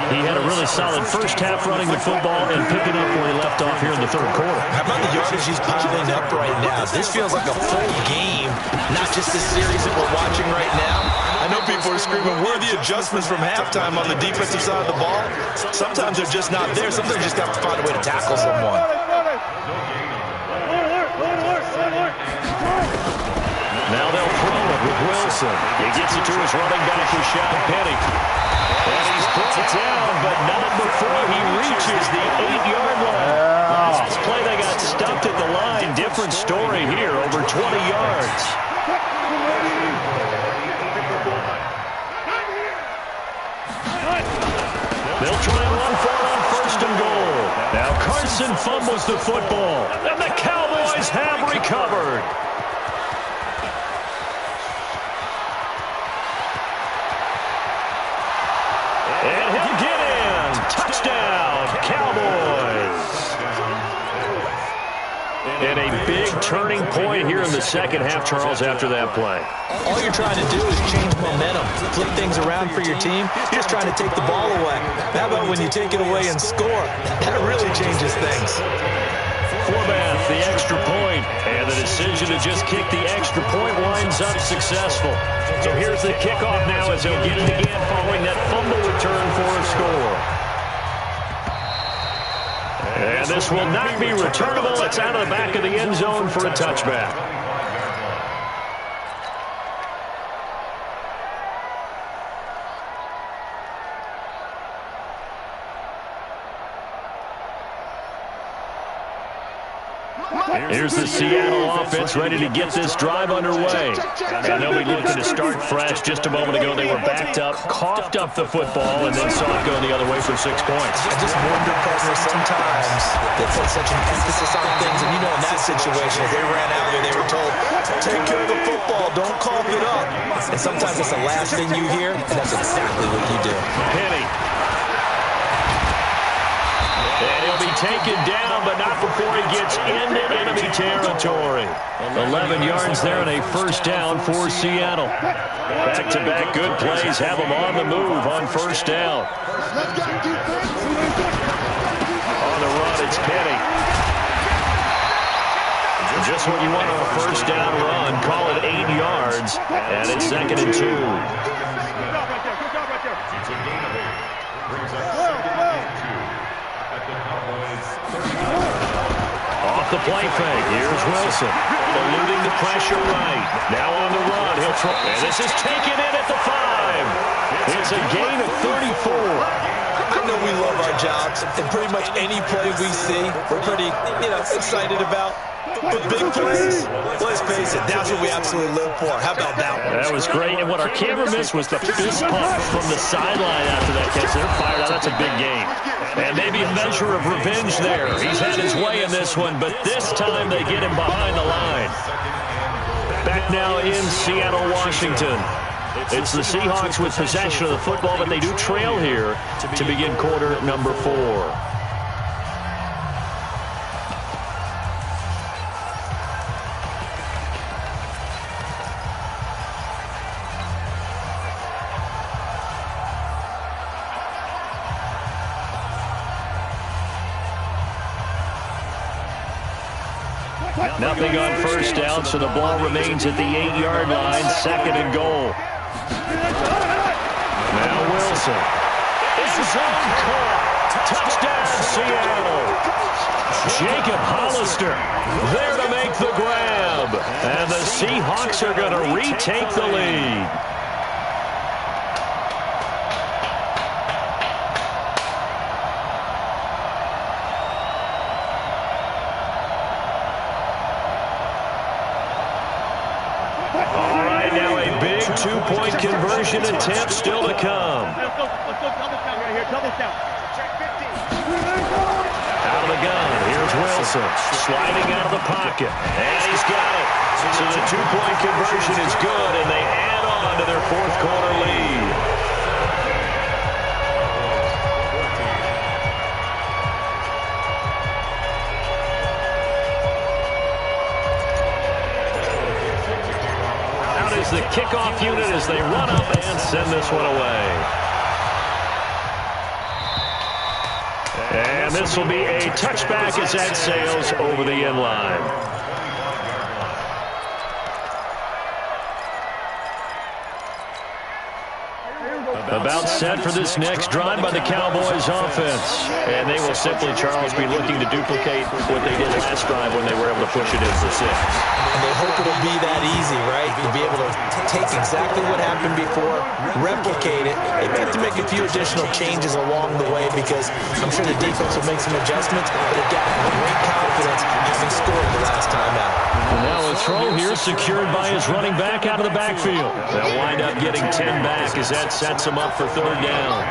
He had a really solid first half running the football and picking up where he left off here in the third quarter. How about the yardage he's piling up right now? This feels like a full game, not just this series that we're watching right now. I know people are screaming, where are the adjustments from halftime on the defensive side of the ball? Sometimes they're just not there. Sometimes you just have to find a way to tackle someone. Now they'll throw it with Wilson. He gets it to his running back, Rashad Penny. And he's brought down, but not before he reaches the 8-yard line. Last play, they got stuffed at the line. Different story here, over 20 yards. They'll try and run for it on first and goal. Now Carson fumbles the football, and the Cowboys have recovered. And he'll get in. Touchdown, Cowboys. And a big turning point here in the second half, Charles, after that play. All you're trying to do is change momentum, flip things around for your team. You're just trying to take the ball away. How about when you take it away and score? That really changes things. Forbath, the extra point, and the decision to just kick the extra point winds up successful. So here's the kickoff now as he'll get it again following that fumble return for a score. And this will not be returnable. It's out of the back of the end zone for a touchback. Here's the Seattle offense ready to get this drive underway. And they'll be looking to start fresh. Just a moment ago, they were backed up, coughed up the football, and then saw it go the other way for 6 points. I just wonder, partner, sometimes they put such an emphasis on things. And, you know, in that situation, as they ran out there, they were told, take care of the football, don't cough it up. And sometimes that's the last thing you hear, and that's exactly what you do. Penny. And he'll be taken down, but not before he gets into enemy territory. 11 yards there and a first down for Seattle. Back-to-back good plays have them on the move on first down. On the run, it's Penny. Just what you want on a first down run. Call it 8 yards, and it's 2nd and 2. Off the play fake. Here's Wilson. Eluding the pressure right. Now on the run. He'll throw. And this is taken in at the 5. It's a gain of 34. I know we love our jobs, and pretty much any play we see, we're pretty, excited about. But big plays, let's face it, that's what we absolutely live for. How about that one? That was great. And what our camera missed was the fist pump from the sideline after that catch. They're fired out. That's a big game. And maybe a measure of revenge there. He's had his way in this one, but this time they get him behind the line. Back now in Seattle, Washington. It's the Seahawks with possession of the football, but they do trail here to begin quarter number 4. Nothing on first down, so the ball remains at the 8-yard line, 2nd and goal. Now Wilson. End zone caught. Touchdown, Seattle. Jacob Hollister there to make the grab. And the Seahawks are going to retake the lead. All right, now a big two-point conversion attempt still to come. Let's go double count right here. Double count. Out of the gun, here's Wilson, sliding out of the pocket, and he's got it. So the two-point conversion is good, and they add on to their fourth quarter lead. Out is the kickoff unit as they run up and send this one away. And this will be a touchback as that sails over the end line. About set for this next drive by the Cowboys offense. And they will simply, Charles, be looking to duplicate what they did last drive when they were able to push it into 6. And they hope it'll be that easy, right? To be able to take exactly what happened before, replicate it. They may have to make a few additional changes along the way because I'm sure the defense will make some adjustments, but they've got great confidence having scored the last time out. And now a throw here secured by his running back out of the backfield. They'll wind up getting 10 back as that sets them up for third down.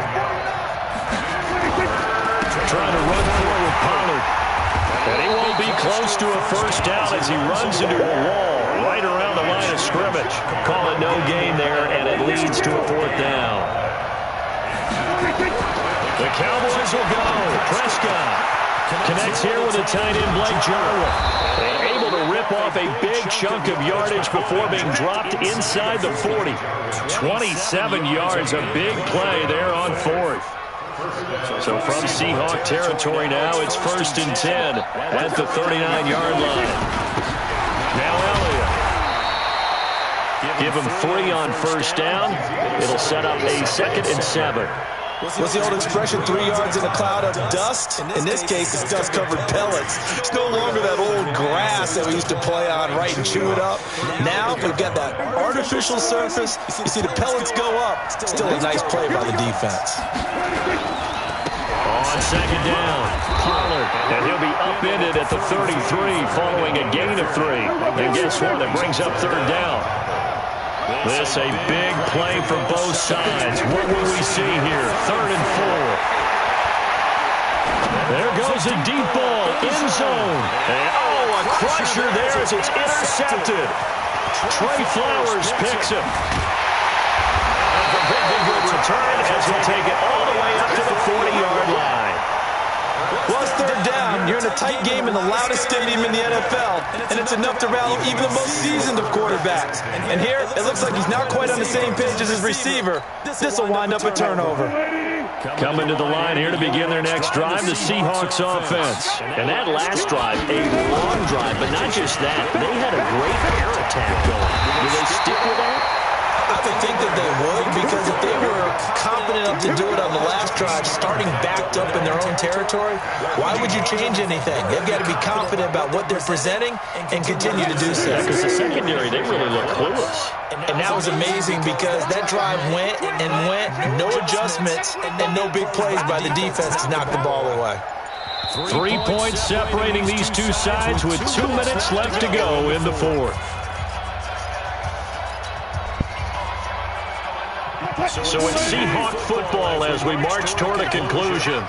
Trying to run forward, Pollard. And he won't be close to a first down as he runs into a wall right around the line of scrimmage. Call it no gain there, and it leads to a fourth down. The Cowboys will go. Prescott connects here with a tight end, Blake Jarwin. And able to rip off a big chunk of yardage before being dropped inside the 40. 27 yards, a big play there on fourth. So from Seahawk territory now, it's 1st and 10 at the 39-yard line. Now Elliott. Give him 3 on first down. It'll set up a 2nd and 7. What's the old expression, 3 yards in a cloud of dust? In this case, it's dust-covered pellets. It's no longer that old grass that we used to play on, right, and chew it up. Now we've got that artificial surface. You see the pellets go up. Still a nice play by the defense. On 2nd down, Pollard, and he'll be upended at the 33 following a gain of 3. And guess what? It brings up third down. This a big play for both sides. What will we see here? 3rd and 4. There goes a deep ball, end zone. And a crusher there as it's intercepted. Trey Flowers picks him. A very good return as he'll take it all the way up to the 40-yard line. Well, it's 3rd down. You're in a tight game in the loudest stadium in the NFL, and it's enough to rattle even the most seasoned of quarterbacks. And here, it looks like he's not quite on the same page as his receiver. This will wind up a turnover. Coming to the line here to begin their next drive, the Seahawks offense. And that last drive, a long drive, but not just that. They had a great air attack going. Do they stick with that? I would think that they would, because if they were confident enough to do it on the last drive, starting backed up in their own territory, why would you change anything? They've got to be confident about what they're presenting and continue to do so. Because the secondary, they really look clueless. And that was amazing because that drive went and went, no adjustments, and no big plays by the defense to knock the ball away. 3 points separating these two sides with 2 minutes left to go in the fourth. So it's Seahawk football as we march toward a conclusion.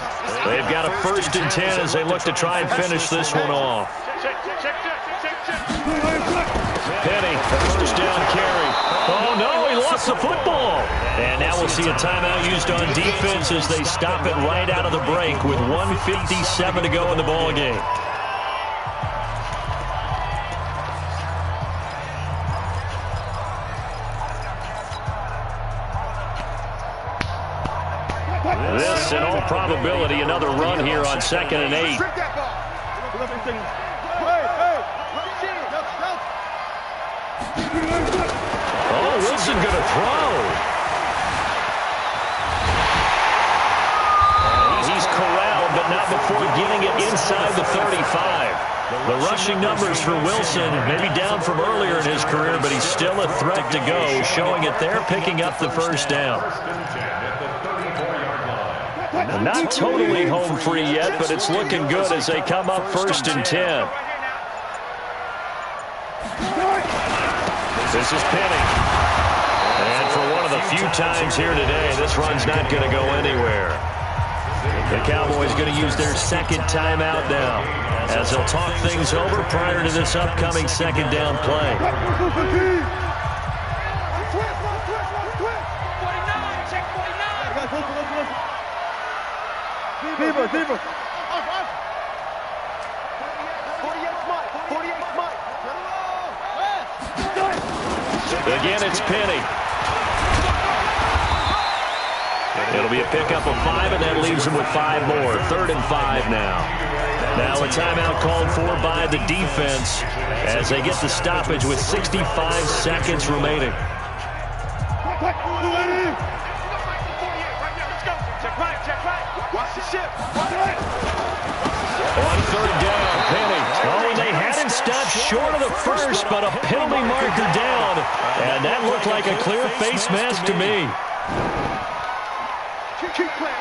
They've got a 1st and 10 as they look to try and finish this one off. Penny, first down carry. Oh, no, he lost the football. And now we'll see a timeout used on defense as they stop it right out of the break with 1:57 to go in the ballgame. This, in all probability, another run here on 2nd and 8. Oh, Wilson going to throw. out before getting it inside the 35. The rushing numbers for Wilson, maybe down from earlier in his career, but he's still a threat to go, showing it there, picking up the first down. Not totally home free yet, but it's looking good as they come up 1st and 10. This is Penny. And for one of the few times here today, this run's not going to go anywhere. The Cowboys going to use their second timeout now, as they'll talk things over prior to this upcoming second down play. Again, it's Penny. It'll be a pickup of 5, and that leaves them with 5 more. 3rd and 5 now. Now a timeout called for by the defense as they get the stoppage with 65 seconds remaining. On 3rd down, Penny. Oh, and they hadn't stopped short of the first, but a penalty marker down. And that looked like a clear face mask to me. Keep playing.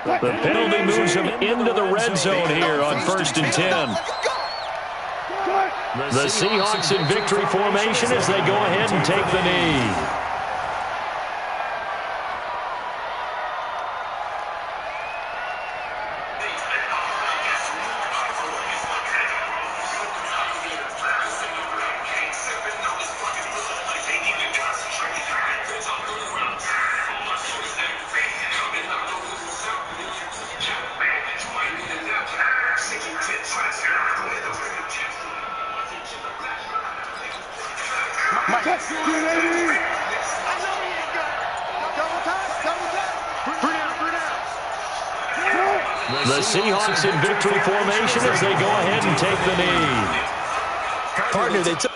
The penalty moves them into the red zone here on 1st and 10. The Seahawks in victory formation as they go ahead and take the knee. The Seahawks in victory formation as they go ahead and take the knee. Partner, they took...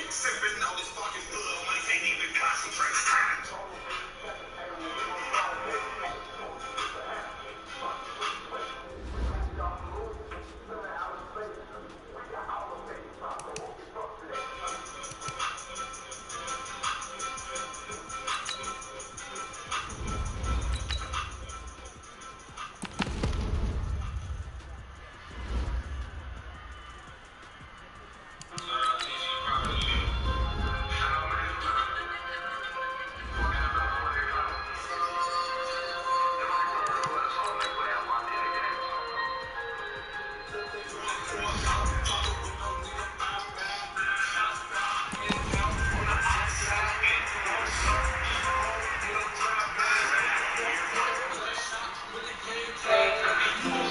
Sipping all this fucking blood, money can't even concentrate.